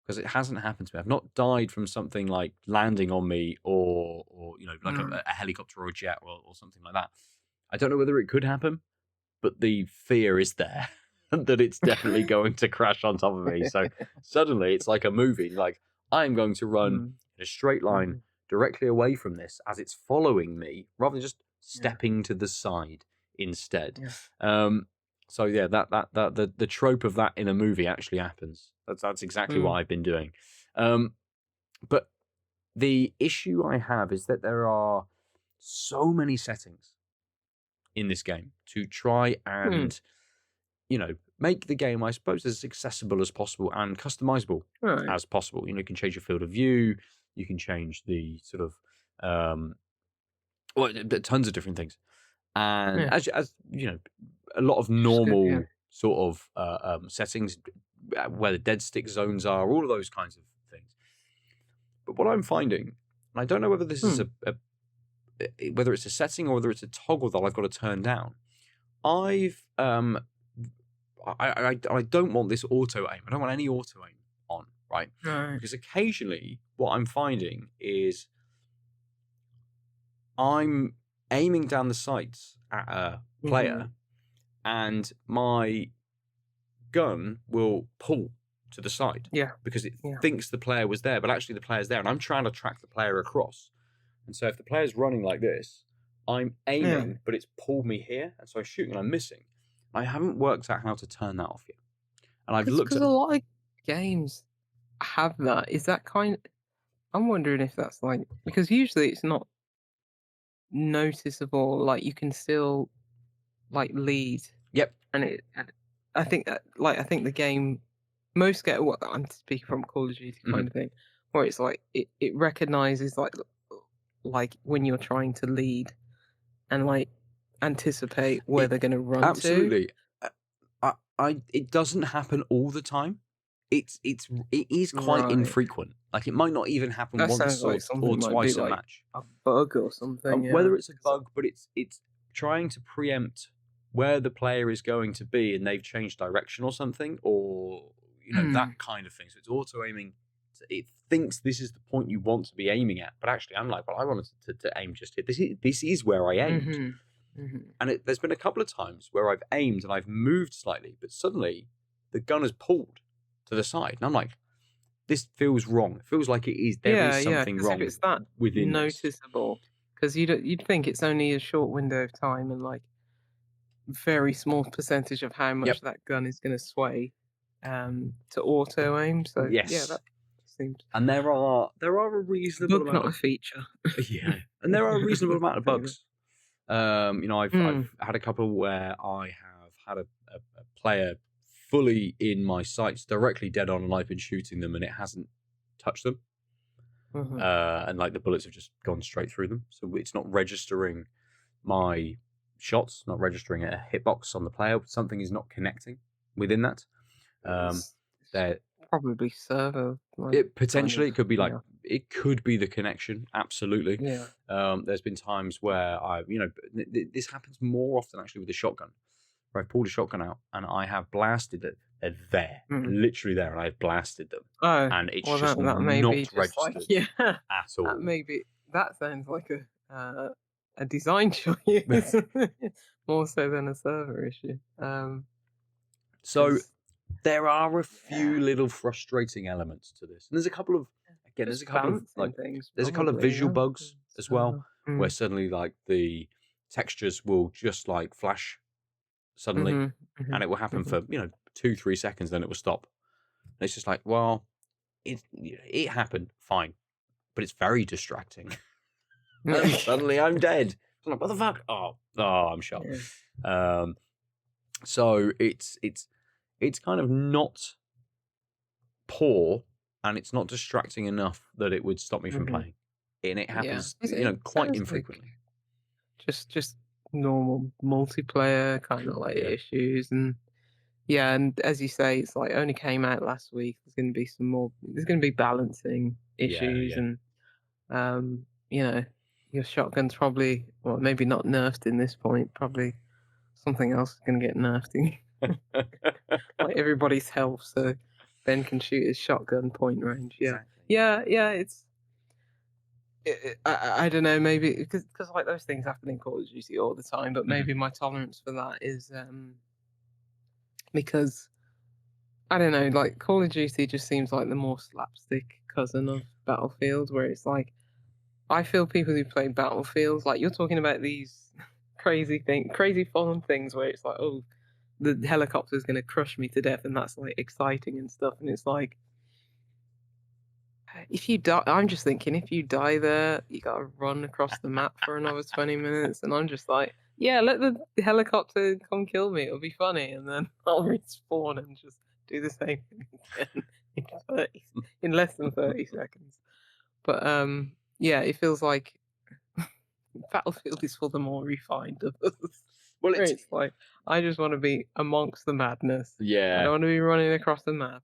because it hasn't happened to me. I've not died from something like landing on me or like Mm. a helicopter or a jet or something like that. I don't know whether it could happen, but the fear is there that it's definitely going to crash on top of me. So suddenly it's like a movie. Like I'm going to run Mm. in a straight line Mhm. directly away from this as it's following me, rather than just Yeah. stepping to the side instead. Yeah. Um, So yeah, the trope of that in a movie actually happens. That's exactly what Mm. I've been doing. But the issue I have is that there are so many settings in this game to try Mm. and make the game, I suppose, as accessible as possible and customizable Right. as possible. You can change your field of view, you can change the sort of tons of different things. And Yeah. as a lot of Which is good. Yeah. normal sort of settings, where the dead stick zones are, all of those kinds of things. But what I'm finding, and I don't know whether this is Mm. whether it's a setting or whether it's a toggle that I've got to turn down. I've I don't want this auto aim. I don't want any auto aim on, right? Right. Because occasionally what I'm finding is I'm aiming down the sights at a player, and my gun will pull to the side Yeah. because it Yeah. thinks the player was there, but actually the player's there, and I'm trying to track the player across. And so if the player's running like this, I'm aiming, Yeah. but it's pulled me here, and so I'm shooting and I'm missing. I haven't worked out how to turn that off yet. And I've looked Because at a lot of games have that. Is that kind? I'm wondering if that's like because usually it's not noticeable. Like you can still like lead, Yep. and I think that I think the game most get what I'm speaking from Call of Duty Mhm. kind of thing, where it's like it recognizes like when you're trying to lead and like anticipate where It they're going to run to. absolutely. It doesn't happen all the time. It is quite Right. infrequent. Like it might not even happen That sounds once like or something might be twice a like match. a bug or something. Yeah. Whether it's a bug, but it's trying to preempt where the player is going to be, and they've changed direction or something, or that Mm. kind of thing. So it's auto aiming. It thinks this is the point you want to be aiming at, but actually, I'm like, well, I wanted to aim just here. This is where I aimed. Mhm. Mhm. And there's been a couple of times where I've aimed and I've moved slightly, but suddenly the gun has pulled to the side, and I'm like, this feels wrong. It feels like it is. There is Yeah, yeah. something Because if wrong it's that within this. noticeable, because you'd think it's only a short window of time and like very small percentage of how Yep. much that gun is going to sway to auto aim. So yeah, Yes. that seems And there are a reasonable bug, amount not a of feature. yeah, and there are a reasonable amount of Fair enough. bugs. I've Mm. had a couple where I have had a player fully in my sights, directly dead on, and I've been shooting them, and it hasn't touched them. Mhm. And like the bullets have just gone straight through them, so it's not registering my shots, not registering a hitbox on the player. Something is not connecting within that. It's There, probably server like it kind of potentially it could be like yeah. it could be the connection. Absolutely. Yeah. There's been times where this happens more often actually with the shotgun, where I pulled a shotgun out and I have blasted it. They're there, Mm. literally there, and I've blasted them, Oh, and it's well, just that may be not just like registered yeah, at that all. may be that sounds like a design choice more so than a server issue. So Because there are a yeah, few little frustrating elements to this, and there's a couple of just balancing things there's a couple of probably, visual yeah. bugs as well, where Mm. suddenly like the textures will just like flash suddenly, Mhm. and Mhm. it will happen Mhm. for 2-3 seconds, then it will stop. And it's just like, well, it happened fine, but it's very distracting. And suddenly I'm dead. I'm like, what the fuck? Oh, I'm shot. Yeah. Um, so it's kind of not poor, and it's not distracting enough that it would stop me from Mhm. playing. And it Yeah. happens, It quite sounds like infrequently. just normal multiplayer kind of like Yeah, issues and yeah, and as you say, it's like only came out last week. There's going to be some more. There's going to be balancing yeah, issues, yeah. and you know, your shotgun's probably well, maybe not nerfed in this point. Probably something else is going to get nerfed. Like everybody's health, so Ben can shoot his shotgun point range. Yeah, Exactly. yeah, yeah. I don't know. Maybe because like those things happen in Call of Duty all the time, but Mhm. maybe my tolerance for that is because I don't know, like Call of Duty just seems like the more slapstick cousin of Battlefield, where it's like I feel people who play Battlefield, like you're talking about these crazy fun things where it's like, oh, the helicopter's gonna crush me to death, and that's, like, exciting and stuff, and it's like, if you die I'm just thinking, if you die there, you gotta run across the map for another 20 minutes, and I'm just like, "Yeah, let the helicopter come kill me, it'll be funny," and then I'll respawn and just do the same thing again in 30 in less than 30 seconds. But, yeah, it feels like Battlefield is for the more refined of us. Well, Where it's it's like, I just wanna be amongst the madness. I yeah, don't wanna be running across the map.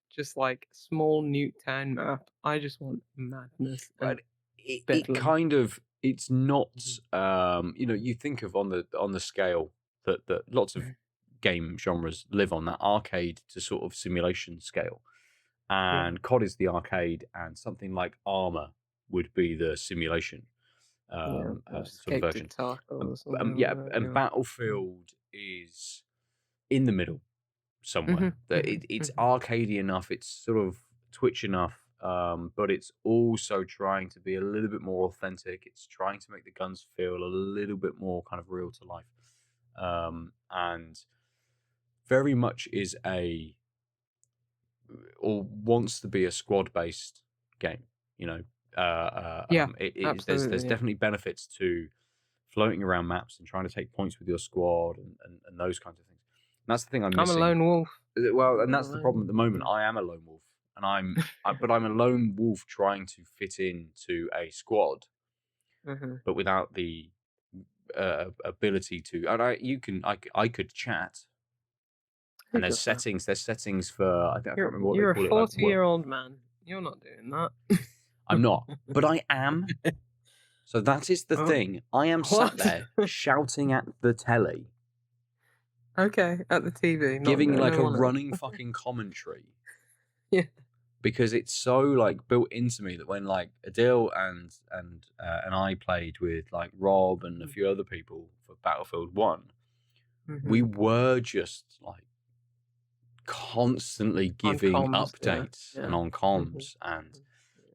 Just like small Newtown map. I just want madness but and it bedlam. kind of it's not Mhm. you think of on the scale that lots of Mhm. game genres live on, that arcade to sort of simulation scale. Yeah. And COD is the arcade, and something like Armor would be the simulation Yeah. sort of Escape to version. Tarkov or something Yeah, like that, and yeah. Battlefield is in the middle somewhere. Mhm, That mhm, it's mhm. arcadey enough, it's sort of Twitch enough, but it's also trying to be a little bit more authentic. It's trying to make the guns feel a little bit more kind of real to life, and very much is a or wants to be a squad based game. You know, Yeah, there's absolutely, yeah. definitely benefits to floating around maps and trying to take points with your squad and those kinds of things. And that's the thing I'm I'm a missing. lone wolf. Well, and I'm a that's the lone problem at wolf, the moment. yeah. I am a lone wolf, and but I'm a lone wolf trying to fit into a squad, Mhm. but without the ability to. And I could chat, Who and does that? there's settings for I can't remember what they You're a call it, like work. 40-year-old man. You're not doing that. I'm not, but I am. So that is the Oh, thing. I am sat what? there shouting at the telly, Okay, at the TV, not giving like no a one else. running fucking commentary Yeah. because it's so like built into me that when like Adil and I played with like Rob and a Mhm. few other people for Battlefield 1, we Mhm. were just like constantly On giving comms, yeah, updates and yeah. on Mhm, comms and mhm,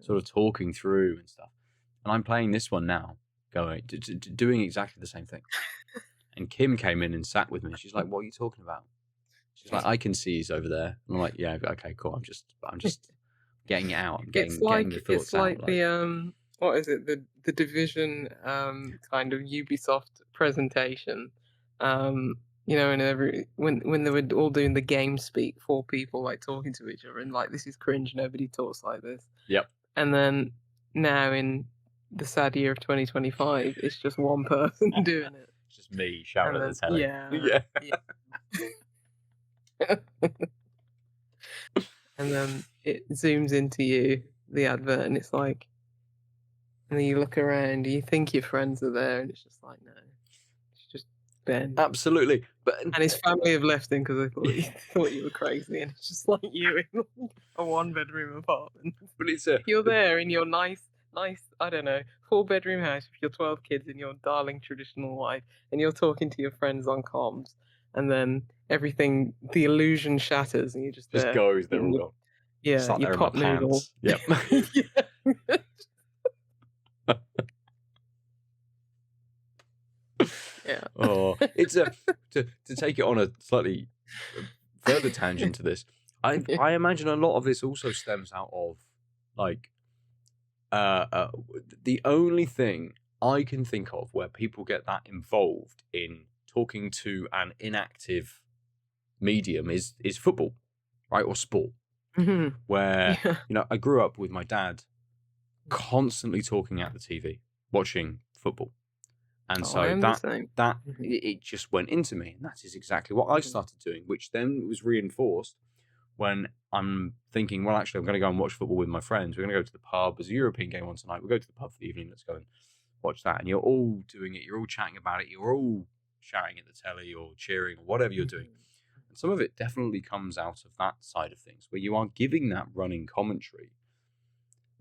yeah. sort of talking through and stuff. And I'm playing this one now, doing exactly the same thing. And Kim came in and sat with me. She's like, "What are you talking about?" She's like, "I can see he's over there." And I'm like, "Yeah, okay, cool. I'm just getting it out. I'm getting the It's thoughts out." like Like, the, what is it? The Division, kind of Ubisoft presentation. And when they were all doing the game speak, 4 people, like, talking to each other and, like, "This is cringe, nobody talks like this." yep, And then now in the sad year of 2025, it's just one person doing it. it's just me shouting And at the then telly. yeah, Yeah, yeah. And then it zooms into you, the advert, and it's like and then you look around, you think your friends are there, and it's just like, no, it's just Ben. absolutely. But And his family have left him because they thought thought you were crazy, and it's just like you in like a one-bedroom apartment. it's You're there in your nice, I don't know, four-bedroom house with your 12 kids and your darling traditional wife, and you're talking to your friends on comms, and then everything, the illusion shatters, and you're just just there goes. They're eating all your gone. yeah, Sat your there in my pot noodles. pants. Yep. Yeah. Yeah. Oh, it's a to take it on a slightly further tangent to this. I imagine a lot of this also stems out of like uh, uh the only thing I can think of where people get that involved in talking to an inactive medium is football, right, or sport, Mhm. where Yeah. I grew up with my dad constantly talking at the TV, watching football. And Oh, I so am the same. that Mhm, it just went into me, and that is exactly what I mhm, started doing, which then was reinforced when I'm thinking, well, actually, I'm going to go and watch football with my friends. We're going to go to the pub. There's a European game on tonight. We'll go to the pub for the evening. Let's go and watch that. And you're all doing it. You're all chatting about it. You're all shouting at the telly or cheering or whatever you're doing. mhm. And some of it definitely comes out of that side of things, where you are giving that running commentary.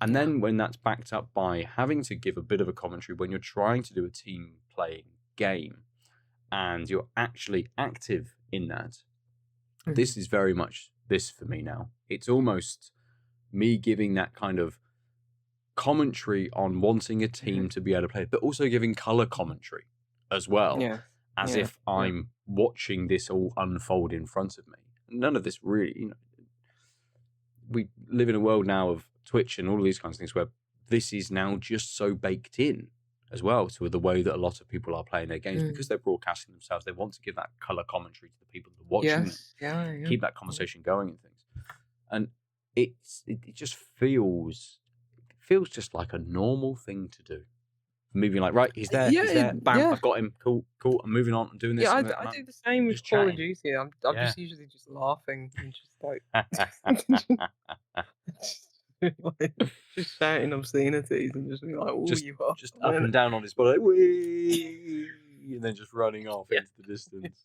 And Yeah. then when that's backed up by having to give a bit of a commentary when you're trying to do a team playing game and you're actually active in that, Mhm. this is very much this for me now. It's almost me giving that kind of commentary on wanting a Mhm. team to be able to play, but also giving color commentary as well. Yeah. as Yeah. if I'm watching this all unfold in front of me. None of this really, we live in a world now of Twitch and all of these kinds of things where this is now just so baked in as well to the way that a lot of people are playing their games because they're broadcasting themselves. They want to give that color commentary to the people that are watching them, Yeah. keep that conversation going and things. And it just feels just like a normal thing to do. Moving like, right, he's there, bam, I've got him, cool, I'm moving on, I'm doing this. Yeah, and I do the same with just Call of chatting. Duty. I'm just usually just laughing and just like just shouting obscenities and just being like, "Oh, you are!" just up and down on his body, like, wee, and then just running off Yeah. into the distance.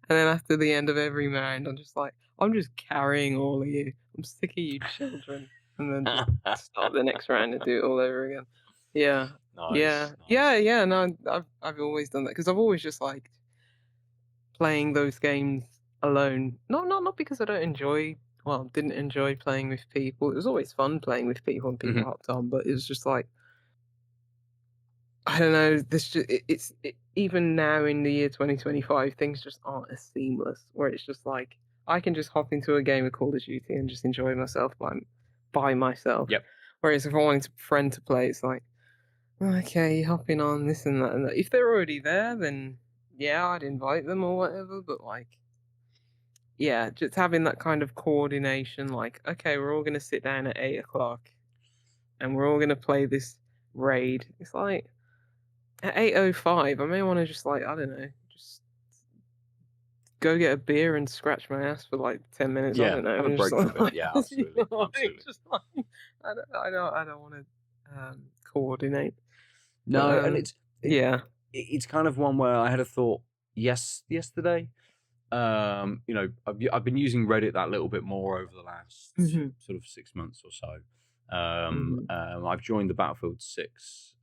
And then after the end of every round, I'm just like, I'm just carrying all of you. I'm sick of you children. And then just start the next round and do it all over again. Yeah. Nice. Yeah. No, I've always done that because I've always just liked playing those games alone. Not because I don't enjoy. Well, didn't enjoy playing with people. It was always fun playing with people and people hopped on, but it was just like I don't know. Even now in the year 2025, things just aren't as seamless. Where it's just like I can just hop into a game of Call of Duty and just enjoy myself by myself. Yep. Whereas if I wanted a friend to play, it's like okay, hopping on this and that and that. If they're already there, then yeah, I'd invite them or whatever. But like, yeah, just having that kind of coordination. Like, okay, we're all gonna sit down at 8 o'clock and we're all gonna play this raid. It's like. At 8:05, I may wanna just, like, I don't know, just go get a beer and scratch my ass for, like, 10 minutes, I don't know, have a and just, break for a bit. like, Yeah, you absolutely, know, like, absolutely. just, like, I don't wanna, coordinate. No, But, and yeah. it's kind of one where I had a thought yesterday. I've been using Reddit that little bit more over the last Mhm. sort of 6 months or so. Mhm. I've joined the Battlefield 6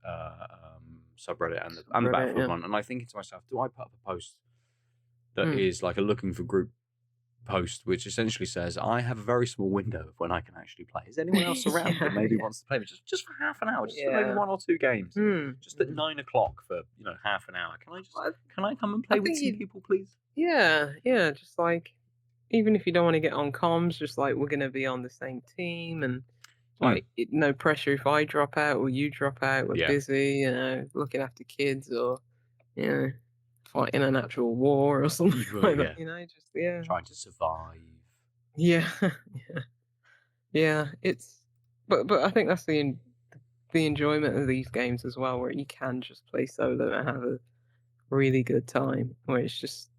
subreddit and the Reddit, Battlefield yeah. one, and I thinking to myself, do I put up a post that Mm. is like a looking for group post, which essentially says, I have a very small window of when I can actually play. Is anyone else around that maybe wants to play me just for half an hour, just for maybe Yeah. 1 or 2 games, just at Mm. 9 o'clock for half an hour? I Can I come and I play with think some you people, please? yeah, just, like, even if you don't wanna get on comms, just, like, we're gonna be on the same team and Hmm. like, no pressure if I drop out or you drop out, we're Yeah. busy, looking after kids or, you know, fighting an actual war or something Well, like yeah. that, just yeah. Trying to survive. Yeah, yeah, yeah, it's but I think that's the enjoyment of these games as well, where you can just play solo and have a really good time, where it's just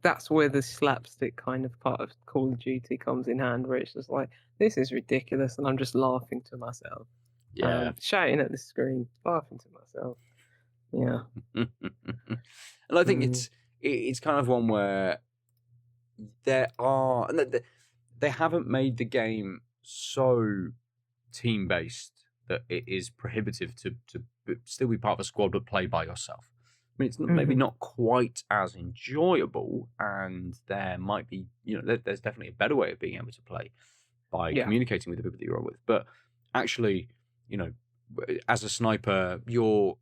that's where the slapstick kind of part of Call of Duty comes in hand, where it's just like, "This is ridiculous," and I'm just laughing to myself. Yeah. Shouting at the screen, laughing to myself. Yeah. And I think Mm. it's kind of one where there are, and they haven't made the game so team based that it is prohibitive to still be part of a squad but play by yourself. I mean, it's maybe Mhm. not quite as enjoyable, and there might be, there's definitely a better way of being able to play by Yeah. communicating with the people that you're on with. But actually, you know, as a sniper, you're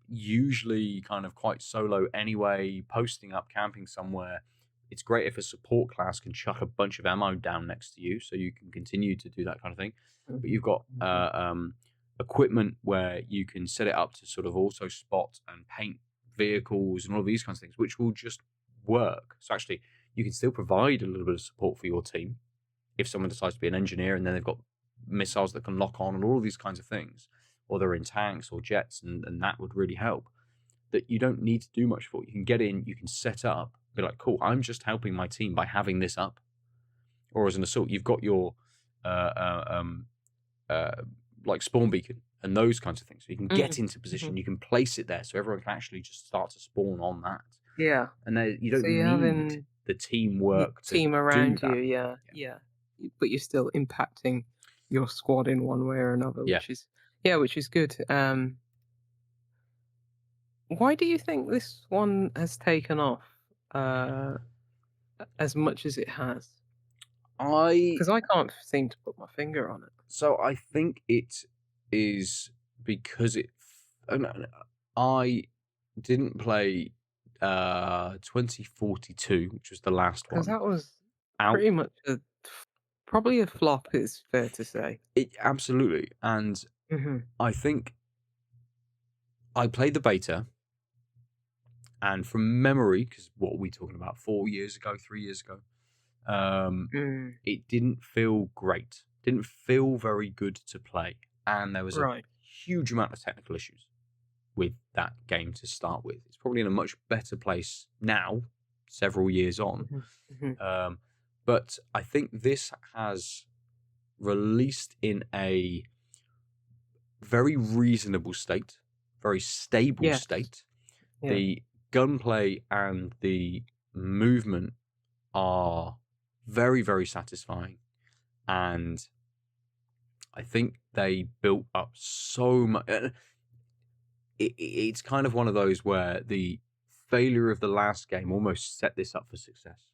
usually kind of quite solo anyway, posting up, camping somewhere. It's great if a support class can chuck a bunch of ammo down next to you so you can continue to do that kind of thing. But Mhm. you've got Mhm. equipment where you can set it up to sort of auto spot and paint vehicles and all these kinds of things, which will just work. So actually, you can still provide a little bit of support for your team if someone decides to be an engineer and then they've got missiles that can lock on and all of these kinds of things, or they're in tanks or jets, and that would really help. That you don't need to do much for. You can get in, you can set up, be like, cool, I'm just helping my team by having this up. Or as an assault, you've got your uh, uh, um, uh, like spawn beacon and those kinds of things. So you can get Mhm. into position, Mhm. you can place it there, so everyone can actually just start to spawn on that. Yeah. And you So don't you're need having the your teamwork to team do around you, that. yeah, yeah. But you're still impacting your squad in one way or another, Yeah. which is good. Why do you think this one has taken off, uh, as much as it has? I Because I can't seem to put my finger on it. So I think it is because I didn't play 2042, which was the last Because one that was out. pretty much probably a flop, it's fair to say. It absolutely, and Hmm. I think I played the beta, and from memory, because what are we talking about? 4 years ago, 3 years ago, Mm, it didn't feel great. Didn't feel very good to play, and there was a right. huge amount of technical issues with that game to start with. It's probably in a much better place now, several years on. Hmm. Hmm. Um, but I think this has released in a very reasonable state, very stable Yes. state. Yeah. The gunplay and the movement are very, very satisfying. And I think they built up so much. It's kind of one of those where the failure of the last game almost set this up for success.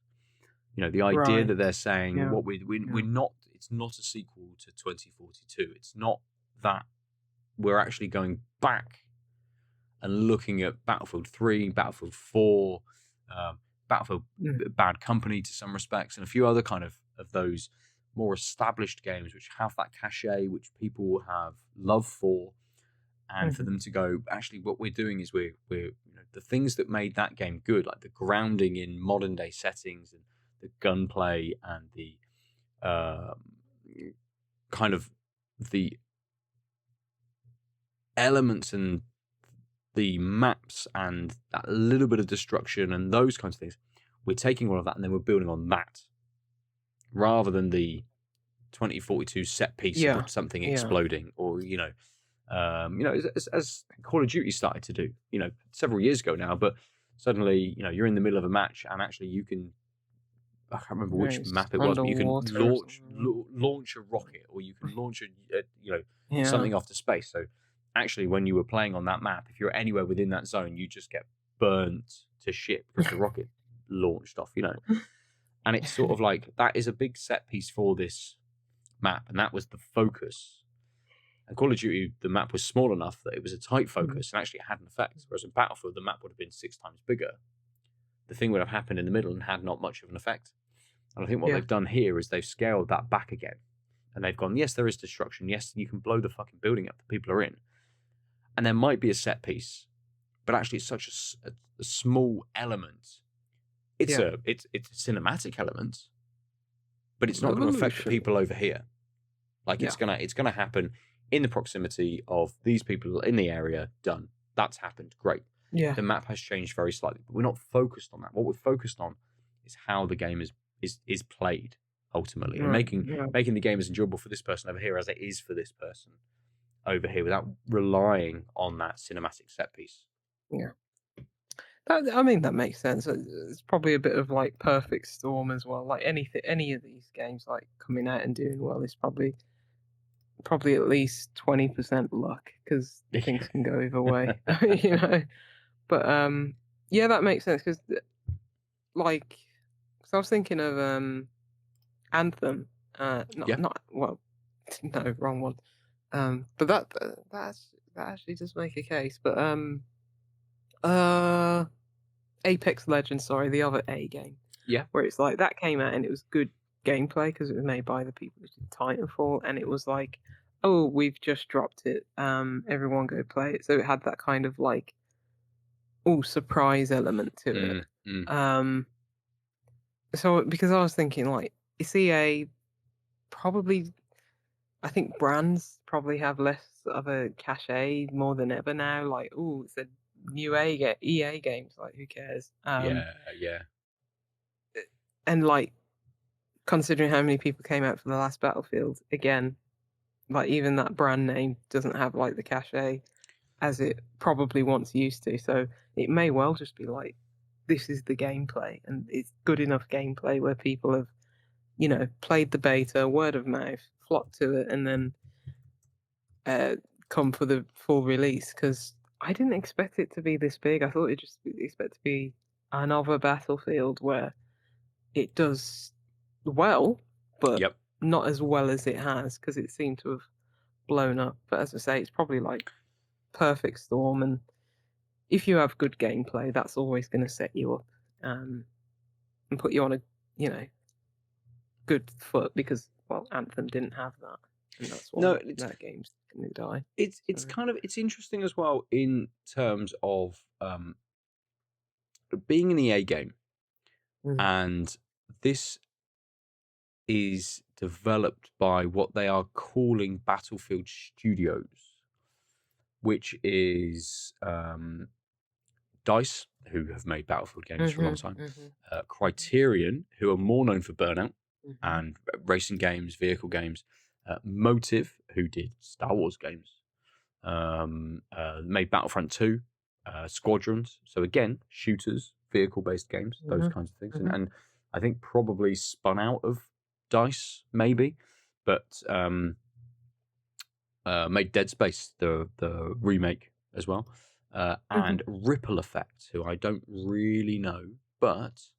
You know, the idea Right. that they're saying Yeah. what we're Yeah. not, it's not a sequel to 2042. It's not that we're actually going back and looking at Battlefield 3, Battlefield 4, Battlefield Mm, Bad Company to some respects, and a few other kind of those more established games which have that cachet, which people have love for, and for mhm, them to go, actually, what we're doing is we're the things that made that game good, like the grounding in modern day settings and the gunplay and the um, kind of the elements and the maps and that little bit of destruction and those kinds of things. We're taking all of that and then we're building on that rather than the 2042 set piece of yeah. something Yeah. exploding or as Call of Duty started to do, several years ago now, but suddenly, you're in the middle of a match and actually you can, I can't remember Yeah, which it's map it was, but you can underwater or something. launch a rocket or you can launch Yeah. something off to space. So actually, when you were playing on that map, if you're anywhere within that zone, you just get burnt to shit because the rocket launched off. And it's sort of like that is a big set piece for this map, and that was the focus. And Call of Duty, the map was small enough that it was a tight Mhm. focus and actually it had an effect. Whereas in Battlefield, the map would have been 6 times bigger. The thing would have happened in the middle and had not much of an effect. And I think what Yeah. they've done here is they've scaled that back again. And they've gone, yes, there is destruction. Yes, you can blow the fucking building up that people are in. And there might be a set piece, but actually it's such a small element. It's Yeah. it's a cinematic element, but it's not going to affect the Revolution. people over here. Like Yeah. it's gonna happen in the proximity of these people in the area. Done. That's happened. Great. Yeah. The map has changed very slightly, but we're not focused on that. What we're focused on is how the game is played ultimately, and Right. making Yeah. making the game as enjoyable for this person over here as it is for this person over here, without relying on that cinematic set piece. Yeah. I mean, that makes sense. It's probably a bit of like perfect storm as well. Like any of these games, like coming out and doing well, is probably at least 20% luck because things can go either way, you know. But yeah, that makes sense because like, so I was thinking of Anthem. Yeah. Not well, no, wrong one. But that actually does make a case. But uh, Apex Legends, sorry, the other A game, Yeah. where it's like that came out and it was good gameplay because it was made by the people who did Titanfall, and it was like, oh, we've just dropped it. Everyone go play it. So it had that kind of like, oh, surprise element to it. Mm, mm. Um, so because I was thinking like, CA probably, I think brands probably have less of a cachet more than ever now. Like, oh, it's a new EA games. Like, who cares? Yeah. Yeah. And like, considering how many people came out for the last Battlefield, again, like even that brand name doesn't have like the cachet as it probably once used to. So it may well just be like, this is the gameplay, and it's good enough gameplay where people have, played the beta, word of mouth, flocked to it, and then uh, come for the full release. Because I didn't expect it to be this big. I thought it just expect to be another Battlefield where it does well, but Yep. not as well as it has because it seemed to have blown up. But as I say, it's probably like perfect storm, and if you have good gameplay, that's always going to set you up um, and put you on a you know good foot because well, Anthem didn't have that, and that's No, why that game's going to die. it's So. kind of it's interesting as well in terms of being an EA game, Mm. and this is developed by what they are calling Battlefield Studios, which is DICE, who have made Battlefield games for a long Mhm. time, Mhm. Mhm. Criterion, who are more known for Burnout Mhm. and racing games, vehicle games, Motive, who did Star Wars games, made Battlefront 2, Squadrons. So again, shooters, vehicle-based games, those Mhm. kinds of things, Mhm. and I think probably spun out of DICE maybe, but made Dead Space the remake as well, Mhm. and Ripple Effect, who I don't really know, but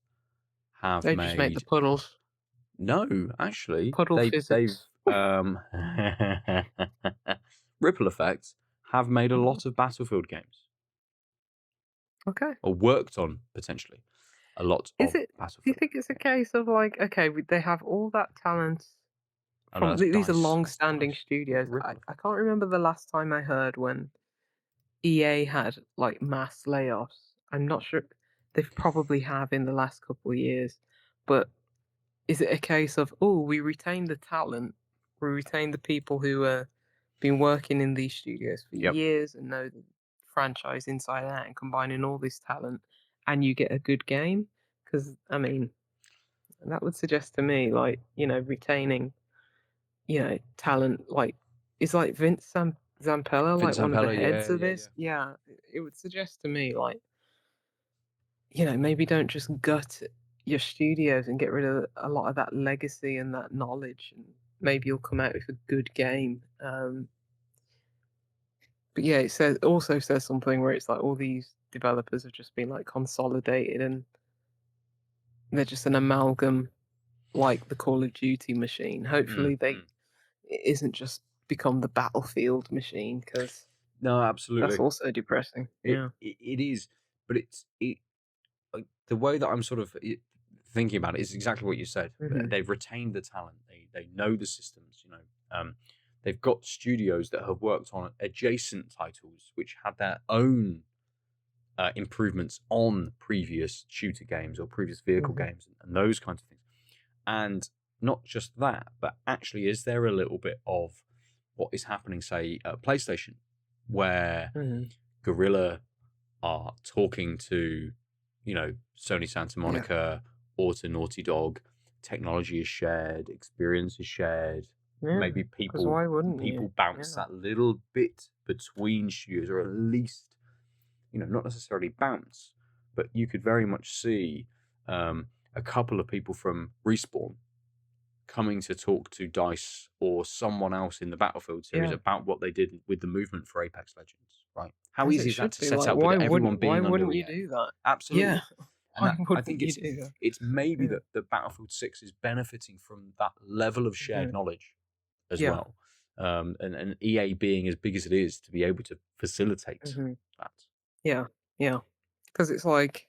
have They just make the made puddles. no, actually Puddle they've physics. Ripple Effect have made a Mhm. lot of Battlefield games Okay. or worked on potentially a lot Is of it do you Battlefield think it's a games. case of, like, okay, they have all that talent Oh no, from that's these are Dice. That's long-standing Dice. Not studios. I Ripple I Effect. can't remember the last time I heard when EA had, like, mass layoffs. I'm not sure they probably have in the last couple of years, but is it a case of, "Oh, we retain the talent, we retain the people who, been working in these studios for Yep. years and know the franchise inside out and combining all this talent, and you get a good game?" Because I mean, that would suggest to me, like, retaining, talent, like is like Vince Zampella, like, Vince one of the Zampella, heads yeah, of yeah, this? yeah. Yeah, it would suggest to me, like, maybe don't just gut your studios and get rid of a lot of that legacy and that knowledge, and maybe you'll come out with a good game. But yeah, also says something where it's like all these developers have just been like consolidated and they're just an amalgam like the Call of Duty machine. Mm, Hopefully mm. it isn't just become the Battlefield machine because No, that's absolutely. also depressing. Yeah. It is, but like the way that I'm sort of thinking about it is exactly what you said. Mhm. They've retained the talent. They know the systems. They've got studios that have worked on adjacent titles which had their own improvements on previous shooter games or previous vehicle Mhm. games and those kinds of things. And not just that, but actually, is there a little bit of what is happening, say, at PlayStation, where Mhm. Gorilla are talking to, Sony Santa Yeah. Monica or to Naughty Dog. Technology is shared, experience is shared. Yeah. Maybe Because people why wouldn't you? people bounce Yeah. that little bit between studios, or at least, not necessarily bounce, but you could very much see a couple of people from Respawn coming to talk to Dice or someone else in the Battlefield series Yeah. about what they did with the movement for Apex Legends, right? How As easy it is that should to be. set Like, up with everyone why being under wouldn't you EA? do that? Yeah. Absolutely. And Why that I wouldn't think you do that? it's maybe Yeah. that Battlefield 6 is benefiting from that level of shared Mhm. knowledge as Yeah. well. And EA being as big as it is to be able to facilitate Mhm. that. Yeah. Yeah. Because it's like,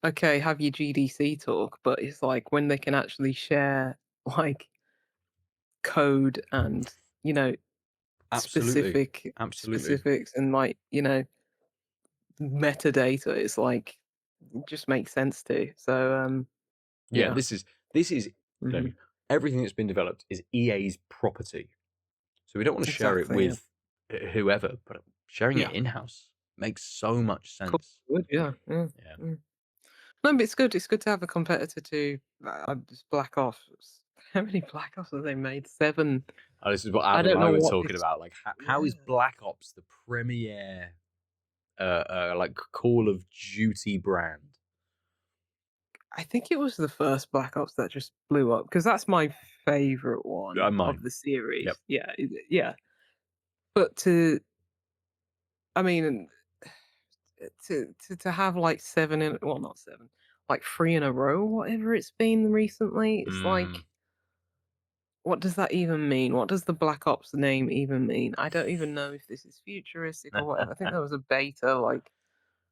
okay, have your GDC talk, but it's like when they can actually share like code and you know Absolutely. specific Absolutely. specifics and like metadata, it's like it just makes sense to. So Yeah, yeah. this is Hmm. everything that's been developed is EA's property. So we don't want to share it Exactly. Yeah. with whoever, but sharing it Yeah. in house makes so much Cool. sense. Good. Yeah. Yeah. Yeah. Mm. No, but it's good. It's good to have a competitor to just Black Ops. How many Black Ops have they made? 7. Oh, this is what I Adam and don't I know were what talking this. about. Like, how Yeah. is Black Ops the premier, like Call of Duty brand? I think it was the first Black Ops that just blew up because that's my favorite one of Mine. the Yep. series. Yeah, yeah. But I mean, to have like 7 in, well, not 7, like 3 in a row, whatever it's been recently. It's Mm. like, what does that even mean? What does the Black Ops name even mean? I don't even know if this is futuristic or whatever. I think there was a beta like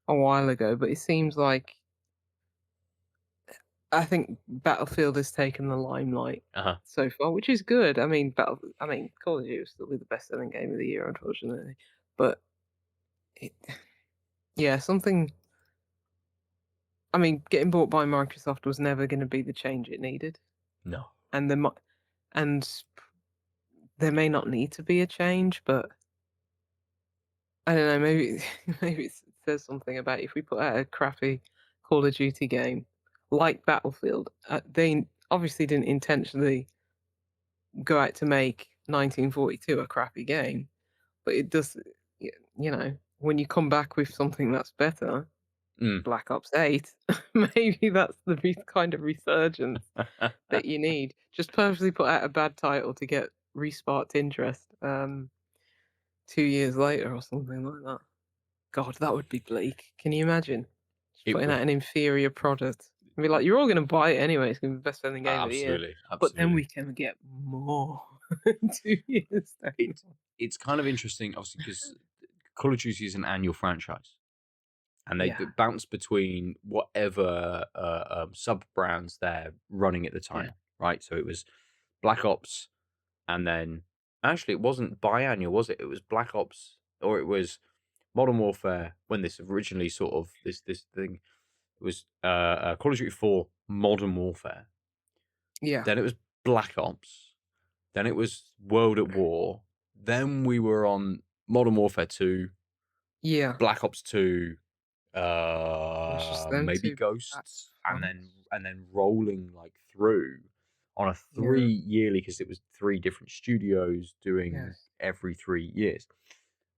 a while ago, but it seems like I think Battlefield has taken the limelight Uh-huh. so far, which is good. I mean, Call of Duty will still be the best-selling game of the year, unfortunately. But it, yeah, something. I mean, getting bought by Microsoft was never going to be the change it needed, No. and and there may not need to be a change, but I don't know. Maybe maybe it says something about if we put out a crappy Call of Duty game like Battlefield, they obviously didn't intentionally go out to make 1942 a crappy game, but it does, you know, when you come back with something that's better, Mm. Black Ops 8, maybe that's the kind of resurgence that you need. Just purposely put out a bad title to get resparked interest 2 years later or something like that. God, that would be bleak. Can you imagine? Just It putting would out an inferior product. I mean, like, you're all going to buy it anyway. It's going to be the best selling game of the year. absolutely, But then absolutely. we can get more 2 years down. It's kind of interesting, obviously, because Call of Duty is an annual franchise, and they Yeah, bounce between whatever sub brands they're running at the yeah, time, right? So it was Black Ops, and then actually it wasn't biannual, was it? It was Black Ops, or it was Modern Warfare when this originally sort of this thing. It was Call of Duty 4 Modern Warfare. yeah, Then it was Black Ops. Then it was World at War. Then we were on Modern Warfare 2, yeah. Black Ops 2, It's just them maybe two back Ghosts, to front. and then rolling like through on a Yeah, 3 yearly because it was 3 different studios doing yes. every 3 years.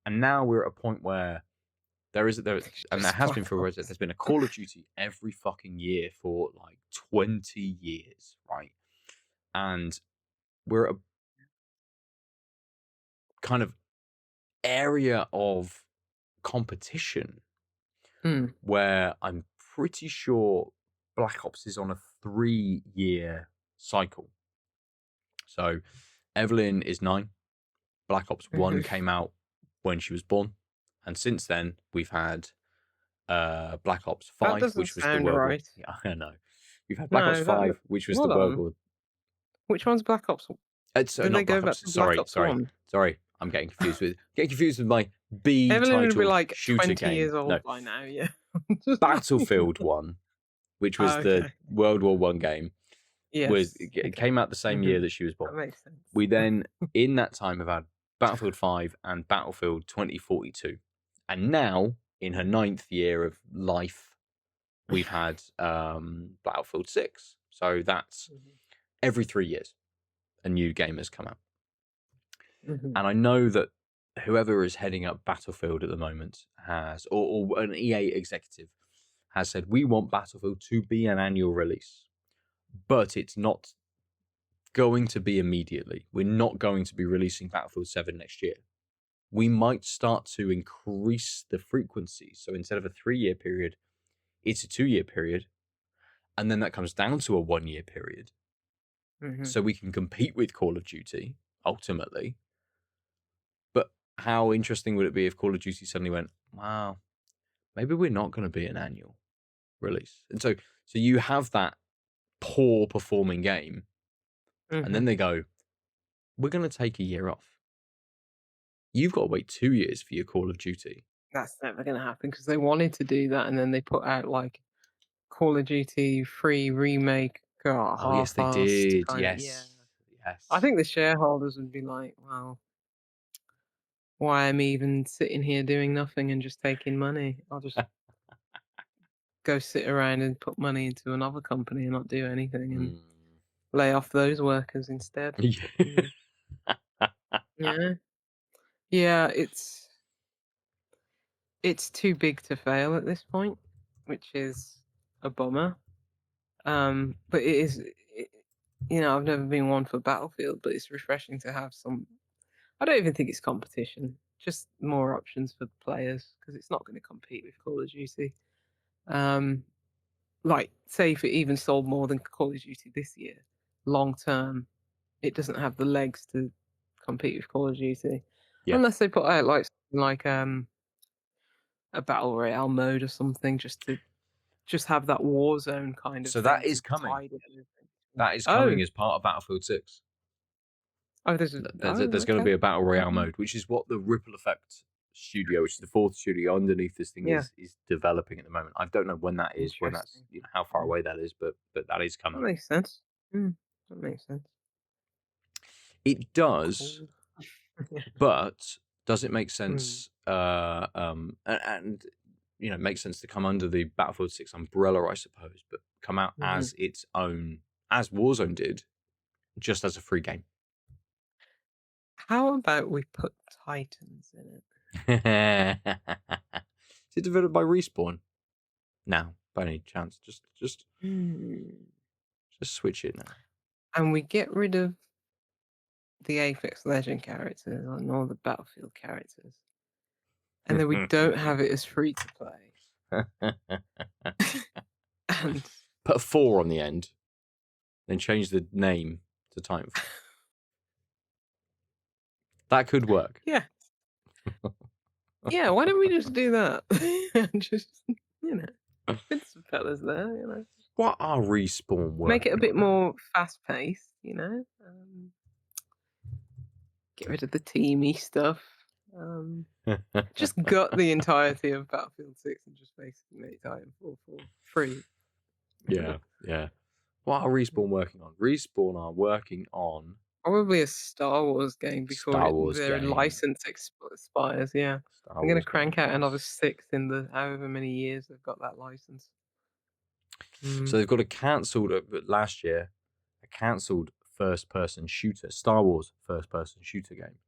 And now we're at a point where there and there Just has Black been for Ops. there's been a Call of Duty every fucking year for like 20 years, right? And we're at a kind of area of competition Hmm. where I'm pretty sure Black Ops is on a 3 year cycle. So Evelyn is 9. Black Ops 1 Mhm. came out when she was born. And since then, we've had Black Ops That 5, doesn't which was the sound World War. right. Yeah, I know. We've had Black Ops No, 5, which was the hold World on. War. Which one's Black Ops? It's Did they not go Black back Ops. to Black Sorry, Ops sorry, 1? sorry. I'm getting confused with my B Evelyn would be titled like shooter 20 game. years No, old by now, yeah. Just Battlefield 1, which was Oh, the okay. World War One game, Yes. it Okay. came out the same year Mhm. that she was That born. makes sense. We then, in that time, have had Battlefield 5 and Battlefield 2042. And now, in her 9th year of life, we've had Battlefield 6. So that's Mhm. every 3 years, a new game has come out. Mhm. And I know that whoever is heading up Battlefield at the moment or an EA executive has said, we want Battlefield to be an annual release, but it's not going to be immediately. We're not going to be releasing Battlefield 7 next year. We might start to increase the frequency. So instead of a 3 year period, it's a 2 year period. And then that comes down to a 1 year period. Mhm. So we can compete with Call of Duty ultimately. But how interesting would it be if Call of Duty suddenly went, wow, maybe we're not going to be an annual release? And so you have that poor performing game, and then Mhm. they go, we're going to take a year off. You've got to wait 2 years for your Call of Duty. That's never gonna happen because they wanted to do that, and then they put out, like, Call of Duty free remake, Oh, yes, they half-assed did. kind of yeah. Yes. I Yes. think the shareholders would be like, "Well, why am I even sitting here doing nothing and just taking money? I'll just go sit around and put money into another company and not do anything and Mm. lay off those workers instead." Mm. Yeah. Yeah, it's too big to fail at this point, which is a bummer. But I've never been one for Battlefield, but it's refreshing to have some. I don't even think it's competition, just more options for players because it's not going to compete with Call of Duty. Um, like, say if it even sold more than Call of Duty this year, long term, it doesn't have the legs to compete with Call of Duty, Yeah. unless they put out like something like a battle royale mode or something, just to have that war zone kind of So that thing is to coming. tide everything. That is Oh, coming as part of Battlefield 6. oh, there's a There's going to okay. be a battle royale Mhm. mode, which is what the Ripple Effect studio, which is the fourth studio underneath this thing, Yeah, is developing at the moment. I don't know when that is, when that's, interesting. how far Mm, away that is, but that is that coming. makes sense. Mm, that makes sense. It does, Cool. Yeah. but does it make Mm, sense? And it makes sense to come under the Battlefield 6 umbrella, I suppose, but come out mhm. as its own, as Warzone did, just as a free game. How about we put Titans in it? Is it developed by Respawn? Now, by any chance, Hmm. just switch it now. And we get rid of the Apex Legend characters and all the Battlefield characters, and then we don't have it as free to play. And Put a 4 on the end, then change the name to Titanfall. That could work. yeah, yeah. Why don't we just do that? Just with some fellas there, What are Respawn make it a working bit on now? more fast paced. Get rid of the teamy stuff. Just gut the entirety of Battlefield 6 and just basically make Titanfall for free. Yeah, yeah. What are Respawn working on? Respawn are working on Probably a Star Wars game before Star Wars their game. license expires. Yeah, Star they're gonna Wars crank out another games. 6 in the however many years they've got that license. So Mm. they've got a cancelled last year, a cancelled first-person shooter, Star Wars first-person shooter game,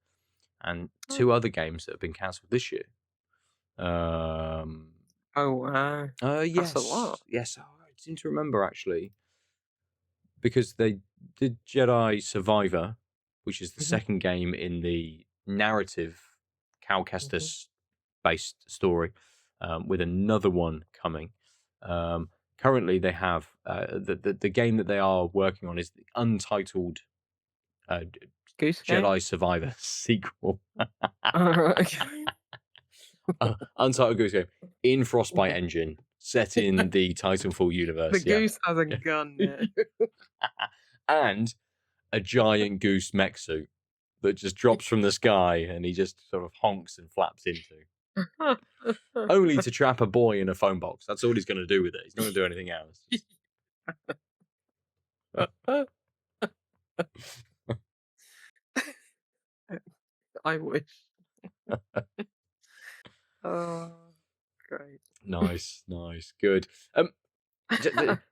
and Oh, two other games that have been cancelled this year. oh wow, that's a lot. Yes. Oh, I seem to remember actually because they did Jedi Survivor, which is the Mhm, second game in the narrative Cal mhm. Kestis based story, with another one coming. Currently, they have the game that they are working on is the untitled uh, Goose Game. Jedi Survivor sequel. Alright, okay. Untitled Goose Game in Frostbite engine, set in the Titanfall The universe. Yeah. goose has a gun now. And a giant goose mech suit that just drops from the sky and he just sort of honks and flaps into. Only to trap a boy in a phone box. That's all he's going to do with it. He's not going to do anything else. I wish. Oh, great. Nice, nice, good.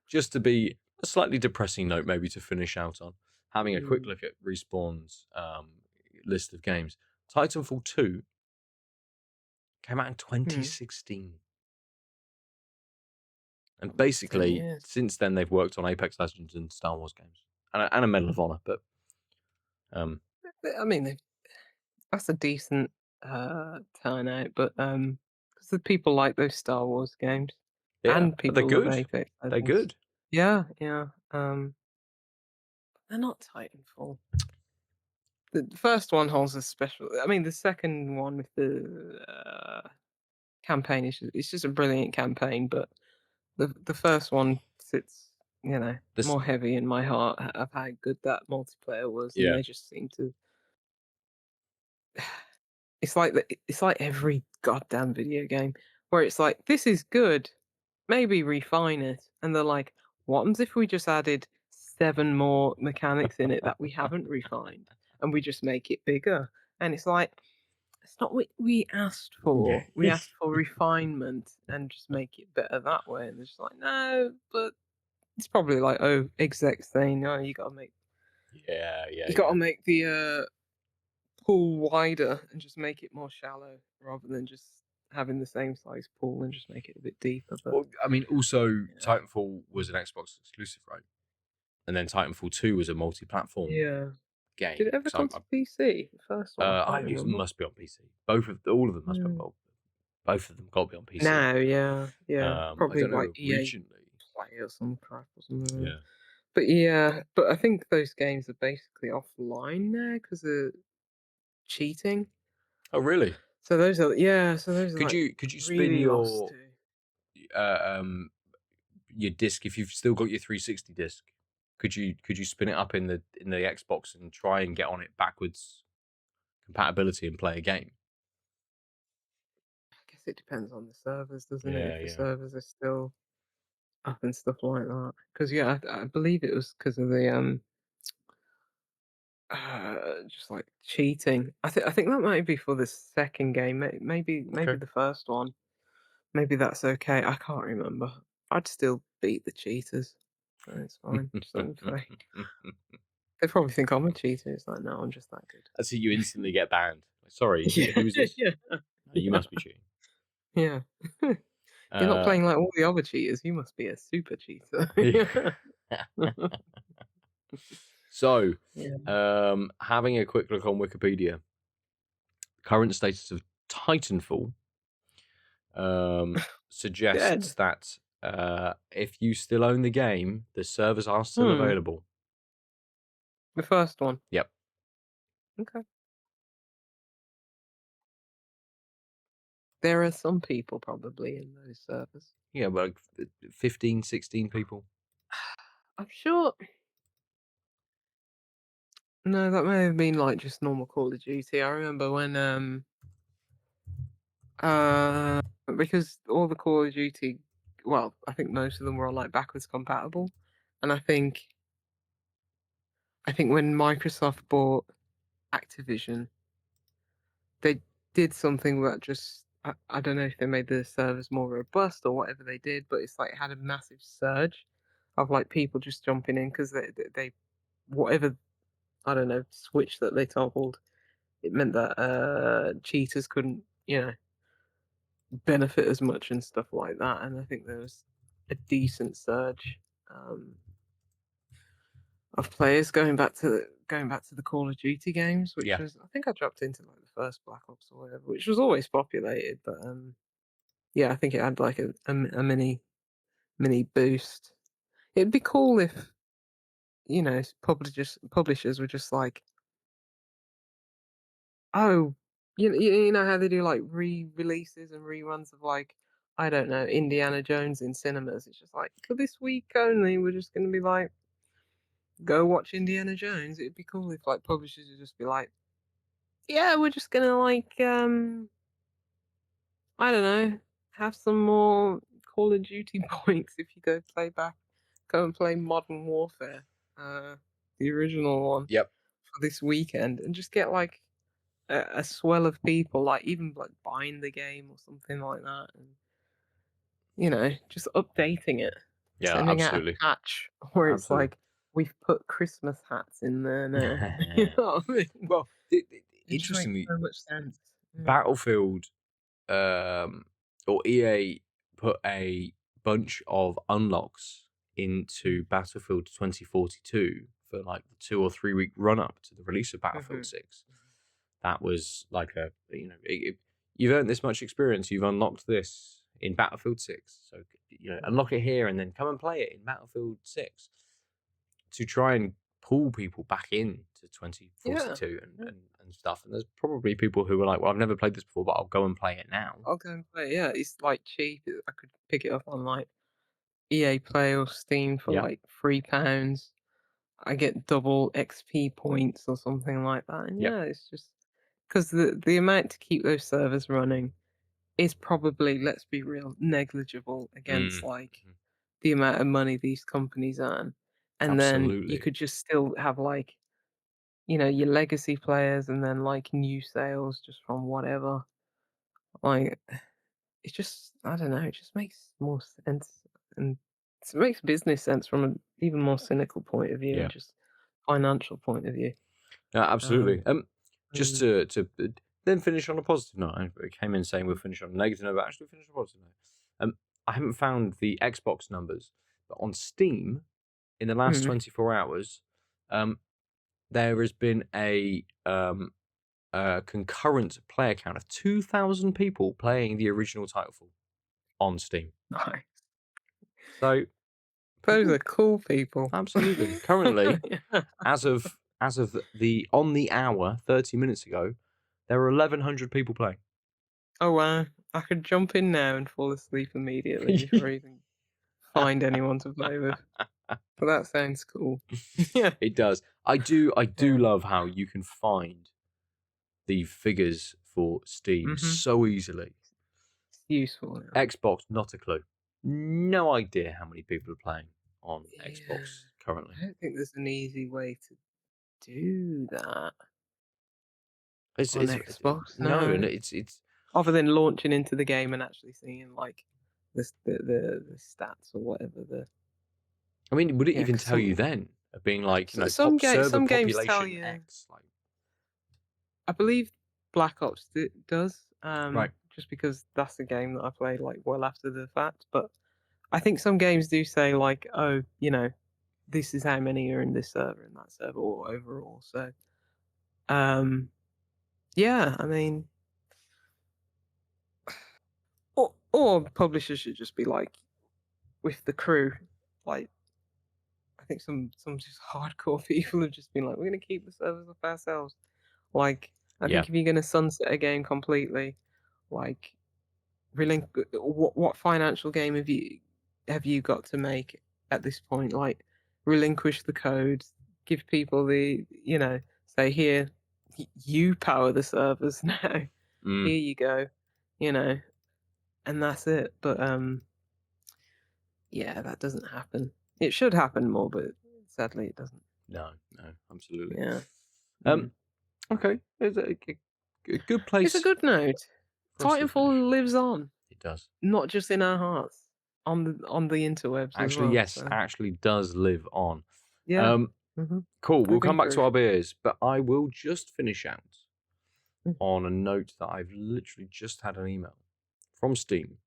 Just to be a slightly depressing note, maybe to finish out on, having a quick Mm, look at Respawn's list of games. Titanfall 2 came out in mm, 2016. And almost 10 basically, years. since then, they've worked on Apex Legends and Star Wars games and a Medal of Honor. But um, I mean, that's a decent turnout, but 'cause the people like those Star Wars games, yeah, and they're people love good. Apex They're Legends. good. Yeah, yeah. They're not Titanfall. The first one holds a special. I mean, the second one with the campaign is it's just a brilliant campaign, but the first one sits, This, more heavy in my heart of how good that multiplayer was, and yeah, they just seem to. It's like every goddamn video game where it's like, "This is good, maybe refine it," and they're like, "What happens if we just added 7 more mechanics in it that we haven't refined, and we just make it bigger?" And it's like, "It's not what we asked for. We asked for refinement and just make it better that way," and they're just like, "No," but it's probably like, "Oh, execs saying, oh, yeah, yeah, you gotta yeah. make the, pool wider and just make it more shallow rather than just having the same size pool and just make it a bit deeper," but Well, I mean, also yeah. Titanfall was an Xbox exclusive, right? And then Titanfall 2 was a multi-platform Yeah. Did game. it ever So come to PC? The first one? I can't it remember. must be on PC. All of them must be Mm. on. Both of them got to be on PC. No, yeah, yeah. I Probably don't like know EA originally. Play or some crap or something. Yeah. But yeah, but I think those games are basically offline now because of cheating. Oh, really? So those are so those are, like, Could you spin really lost to. uh, um, your disc if you've still got your 360 disc? Could you spin it up in the Xbox and try and get on it backwards compatibility and play a game? I guess it depends on the servers, doesn't it? Yeah, If the yeah. servers are still up and stuff like that. Because yeah, I believe it was because of the, just, like, cheating. I think that might be for the second game, maybe Okay. the first one. Maybe that's okay, I can't remember. I'd still beat the cheaters, so it's fine, just let me play. They probably think I'm a cheater, it's like, "No, I'm just that good." That's it. You instantly get banned. Sorry, Yeah, who is this? yeah, No, you yeah, must be cheating. yeah. You're not Uh, playing like all the other cheaters, you must be a super cheater. so, Yeah. having a quick look on Wikipedia, current status of Titanfall Dead. suggests that if you still own the game, the servers are still Hmm, available. the first one. Yep. Okay. There are some people probably in those servers. Yeah, but like 15, 16 people. I'm sure no, that may have been, like, just normal Call of Duty. I remember when, uh because all the Call of Duty well, I think most of them were, like, backwards compatible, and I think when Microsoft bought Activision, they did something that just I don't know if they made the servers more robust or whatever they did, but it's, like, had a massive surge of, like, people just jumping in 'cause they whatever, I don't know, switch that they toggled, it meant that, cheaters couldn't, benefit as much and stuff like that, and I think there was a decent surge, of players going back to the Call of Duty games, which Yeah. was I think I dropped into, like, the first Black Ops or whatever, which was always populated, but, yeah, I think it had, like, a mini boost. It'd be cool if, publishers were just like, "Oh," you know how they do, like, re-releases and reruns of, like, I don't know, Indiana Jones in cinemas. It's just like, "For this week only, we're just gonna be like, go watch Indiana Jones." It'd be cool if, like, publishers would just be like, "Yeah, we're just gonna, like, I don't know, have some more Call of Duty points if you go and play Modern Warfare, the original one, Yep. for this weekend," and just get, like, a swell of people, like, even, like, buying the game or something like that, and, just updating it, Yeah, sending out a absolutely. patch where it's Absolutely. like, "We've put Christmas hats in there now." You know what I mean? Well, It just makes interestingly, so much sense. Yeah. Battlefield or EA put a bunch of unlocks into Battlefield 2042 for like the 2 or 3 week run up to the release of Battlefield Mhm. 6. That was like you've earned this much experience, you've unlocked this in Battlefield 6. So, unlock it here and then come and play it in Battlefield 6 to try and pull people back into Yeah. 2042 Yeah. and stuff. And there's probably people who are like, well, I've never played this before, but I'll go and play it now. I'll go and play, yeah, it's, like, cheap, I could pick it up on, like, EA Play or Steam for, Yeah. like, £3. I get double XP points or something like that, and Yep. yeah, it's just because the amount to keep those servers running is probably, let's be real, negligible against, Mm. like, Mhm. the amount of money these companies earn, and then you Absolutely. could just still have, like, your legacy players and then, like, new sales just from whatever, like, it just I don't know, it just makes more sense, and it makes business sense from an even more cynical point of view Yeah. and just financial point of view. Yeah, Um, absolutely. Just mm, to then finish on a positive note. I came in saying we'll finish on a negative note, but actually finish on a positive note. I haven't found the Xbox numbers, but on Steam in the last mhm. 24 hours, um, there has been a concurrent player count of 2,000 people playing the original Titanfall on Steam. Nice. So Those are people, cool people. absolutely. Currently, Yeah. as of the on the hour 30 minutes ago, there were 1,100 people playing. Oh wow, I could jump in now and fall asleep immediately before I even find anyone to play with. But that sounds cool. Yeah. It does. I do Yeah. love how you can find the figures for Steam Mhm. so easily. It's useful now. Xbox, not a clue. No idea how many people are playing on Yeah. Xbox currently. I don't think there's an easy way to do that on It's Xbox, no, and no. it's. Other than launching into the game and actually seeing like the stats or whatever the I mean, would it yeah, even 'cause tell you then? Being like, some top server some games tell population you. X, like I believe Black Ops does, right. just because that's a game that I played like well after the fact. But I think some games do say like, oh, this is how many are in this server and that server or overall. So, um, yeah, I mean, or publishers should just be like with the crew, like I think some just hardcore people have just been like, we're gonna keep the servers up ourselves. Like, I Yeah. think if you're gonna sunset a game completely, like what financial game have you got to make at this point? Like, relinquish the code, give people say here, you power the servers now. Mm, Here you go, you know, and that's it. But yeah, that doesn't happen. It should happen more, but sadly it doesn't. no, no, absolutely. Yeah. Um. Mm. Okay. It's a good It's a place good note. for us to finish. Titanfall lives on, It does. not just in our hearts, on the interwebs as Actually, well. yes, So actually does live on. yeah, Um, hmm cool. I We'll come think back very to our true. beers, but I will just finish out Mm. on a note that I've literally just had an email from Steam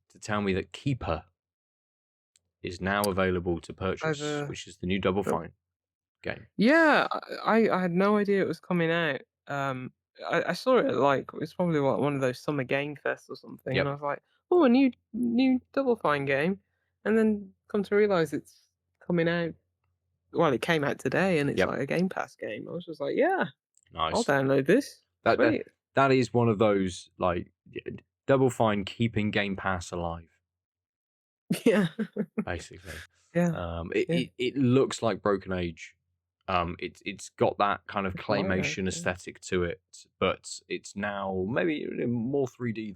to tell me that Keeper is now available to I've purchase, which is the new Double nope. Fine game. Yeah, I had no idea it was coming out. I saw it like it's probably what one of those summer game fests or something, and Yep. I was like, oh, a new Double Fine game, and then come to realize it's coming out. Well, it came out today, and it's Yep. like a Game Pass game. I was just like, yeah, I'll Nice. download this. That that, Sweet. that is one of those like Double Fine keeping Game Pass alive, Yeah, basically. yeah, It, yeah. it it looks like Broken Age. It's got that kind of It's like claymation aesthetic to it, but it's now maybe more 3D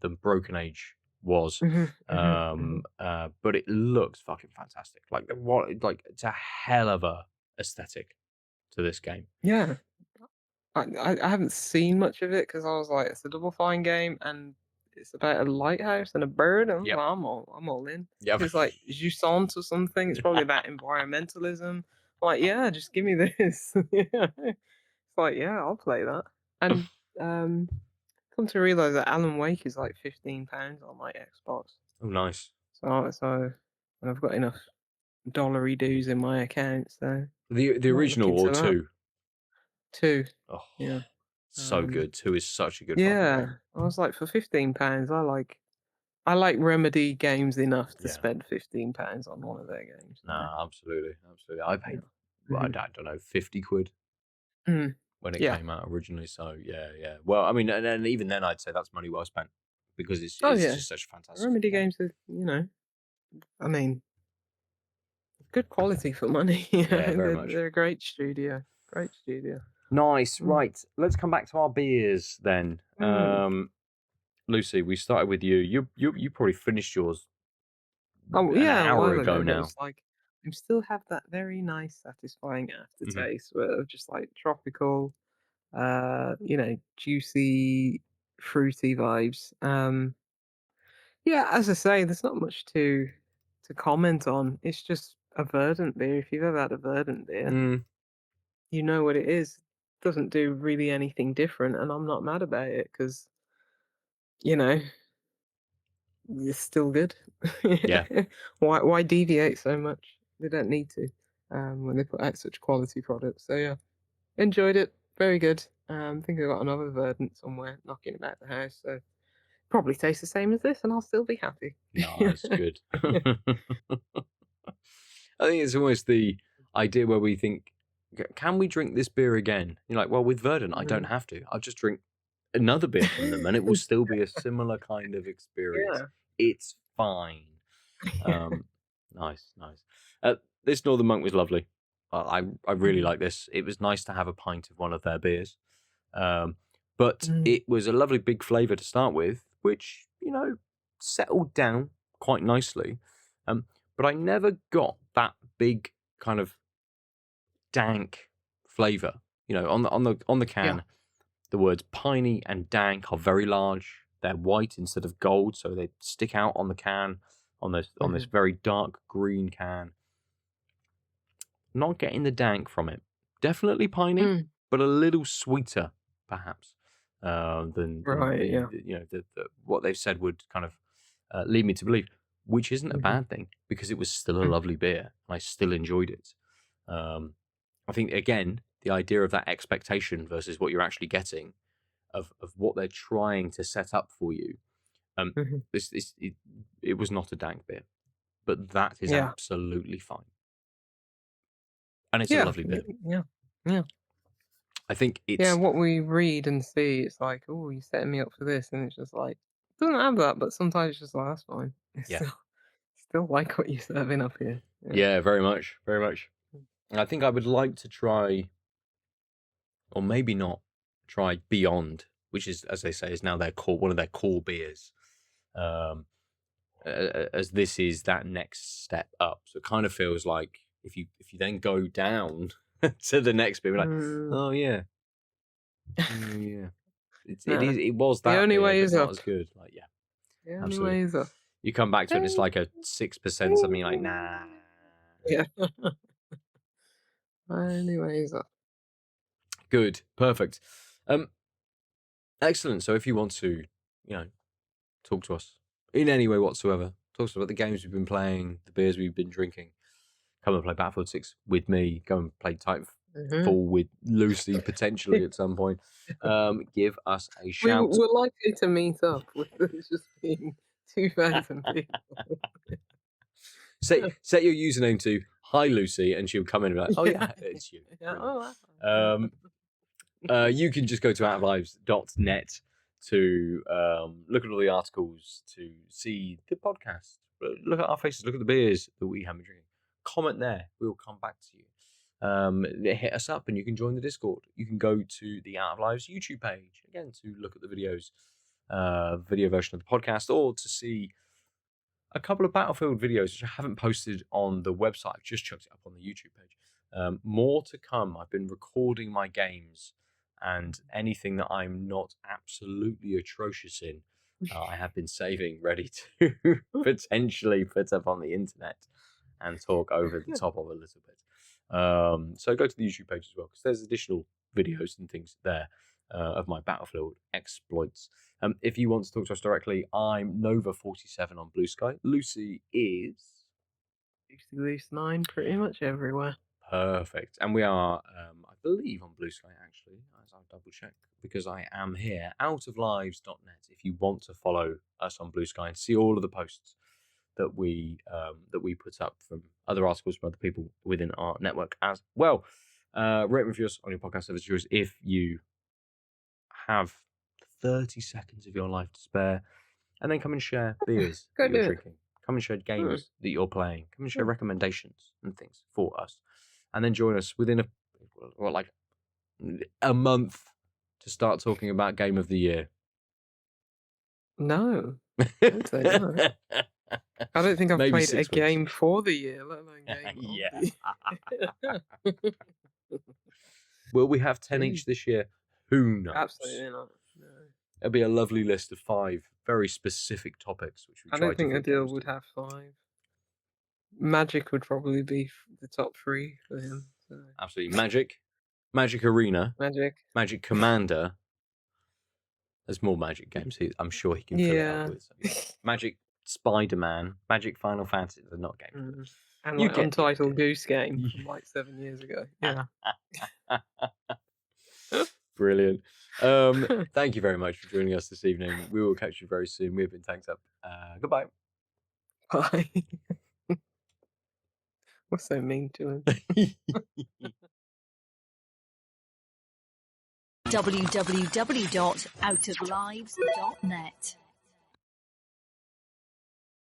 than Broken Age was. But it looks fucking fantastic. Like it's a hell of a aesthetic to this game. Yeah. I haven't seen much of it because I was like, it's a Double Fine game and it's about a lighthouse and a bird. And I was Yep. like, I'm all in. Yep. If it's like Jusant or something, it's probably about environmentalism. Like, yeah, just give me this. Yeah. It's like, yeah, I'll play that. And um, come to realize that Alan Wake is like £15 on my Xbox. Oh, nice. So and I've got enough dollary dues in my account, so The I might look original or into that two? too. Oh, Yeah. so Um, good. Two is such a good fucking Yeah, game. I was like, for £15, I like Remedy games enough to Yeah. spend £15 on one of their games. Nah, absolutely, absolutely. I Yeah. paid, well, I Mhm. don't know, 50 quid Mm. when it Yeah. came out originally. So yeah, yeah. Well, I mean, and even then, I'd say that's money well spent because Oh it's yeah, just such a fantastic Remedy game. games are, I mean, good quality for money. Yeah, very much. They're a great studio. Great studio. Nice. Mm. Right. Let's come back to our beers then. Mm. Lucy, we started with you. You probably finished yours Oh an yeah, a hour while ago ago, but now. it's like I still have that very nice, satisfying Hmm. aftertaste where of just like tropical, juicy, fruity vibes. Yeah, as I say, there's not much to comment on. It's just a Verdant beer. If you've ever had a Verdant beer, Mm, you know what it is. Doesn't do really anything different, and I'm not mad about it because you know it's still good. yeah. Why deviate so much? They don't need to when they put out such quality products. So yeah, enjoyed it. Very good. Think I got another Verdant somewhere knocking about the house. So probably tastes the same as this, and I'll still be happy. Nice. Good. Yeah. I think it's almost the idea where we think, can we drink this beer again? You're like, well, with Verdant, I don't Mm. have to. I'll just drink another beer from them, and it will still be a similar kind of experience. Yeah. It's fine. Yeah. Nice, nice. This Northern Monk was lovely. I really Mhm. like this. It was nice to have a pint of one of their beers. Um, but Mm. it was a lovely big flavour to start with, which, settled down quite nicely. But I never got that big kind of dank flavour. On the Yeah. can, the words piney and dank are very large. They're white instead of gold, so they stick out on the can, on this Mhm. very dark green can. Not getting the dank from it. Definitely piney, Mm. but a little sweeter, perhaps, than Right, yeah. what they've said would kind of lead me to believe, which isn't a Mhm. bad thing because it was still a Mm. lovely beer and I still enjoyed it. Um, I think again the idea of that expectation versus what you're actually getting of what they're trying to set up for you. Um, Mhm. it was not a dank beer, but that is Yeah. absolutely fine, and it's a Yeah. lovely beer. Yeah. Yeah. I think Yeah, it's what we read and see, it's like, "Oh, you're setting me up for this," and it's just like, doesn't have that, but sometimes it's just like, "That's fine." It's yeah, still like what you're serving up here. Yeah. yeah, very much, very much. And I think I would like to try, or maybe not try Beyond, which is, as they say, is now one of their core beers. Um, as this is that next step up, so it kind of feels like if you then go down to the next beer, we're like, Mm. oh yeah, oh yeah, Nah. it was The that only beer, way but is not up. as good. Like, yeah, The only absolutely. way is up. You come back to it, and it's like a 6% something. You're like, nah. Yeah. Only way is up. Good, perfect, um, excellent. So if you want to, you know, talk to us in any way whatsoever, talk to us about the games we've been playing, the beers we've been drinking. Come and play Battlefield 6 with me. Go and play Mhm. Titanfall with Lucy potentially at some point. Give us a shout. We're likely to meet up with it just being 2,000 people. Set your username to Hi Lucy, and she'll come in and be like, "Oh Yeah. yeah, it's you." Yeah, Brilliant. oh, wow. Yeah. Um, you can just go to outlives.net to look at all the articles, to see the podcast, look at our faces, look at the beers that we have been drinking. Comment there. We'll come back to you. Hit us up and you can join the Discord. You can go to the Out of Lives YouTube page again to look at the videos, video version of the podcast, or to see a couple of Battlefield videos which I haven't posted on the website. I've just chucked it up on the YouTube page. More to come. I've been recording my games, and anything that I'm not absolutely atrocious in, I have been saving ready to potentially put up on the internet and talk over the top of a little bit. So go to the YouTube page as well, because there's additional videos and things there of my Battlefield exploits. If you want to talk to us directly, I'm Nova47 on Blue Sky. Lucy is Loose 9 pretty much everywhere. perfect. And we are, I believe, on Blue Sky, actually, as I'll double check, because I am here, outoflives.net, if you want to follow us on Blue Sky and see all of the posts that we put up from other articles from other people within our network as well. Rate and review us on your podcast service yours if you have 30 seconds of your life to spare, and then come and share beers Go that you're do it. drinking. Come and share Hmm. games that you're playing. Come and share Hmm. recommendations and things for us. And then join us within a month to start talking about Game of the Year. No, don't say that. I don't think I've Maybe played a 6 weeks. game for the year, let alone game of Yeah. the year. Will we have 10 Jeez. each this year? Who knows? Absolutely not. No. It'll be a lovely list of 5 very specific topics, which we I try don't think different Adil games would to. have 5. Magic would probably be the top 3 for him. So. Absolutely. Magic Arena, Magic. Magic Commander. There's more Magic games. I'm sure he can fill it up Yeah. with. So, yeah. Magic Spider-Man, Magic Final Fantasy. They're not games. Mm. And You like get the Untitled idea. Goose Game from like 7 years ago. Yeah. Brilliant. Thank you very much for joining us this evening. We will catch you very soon. We've been Tanked Up. Goodbye. Bye. What's so mean to him? www.outoflives.net.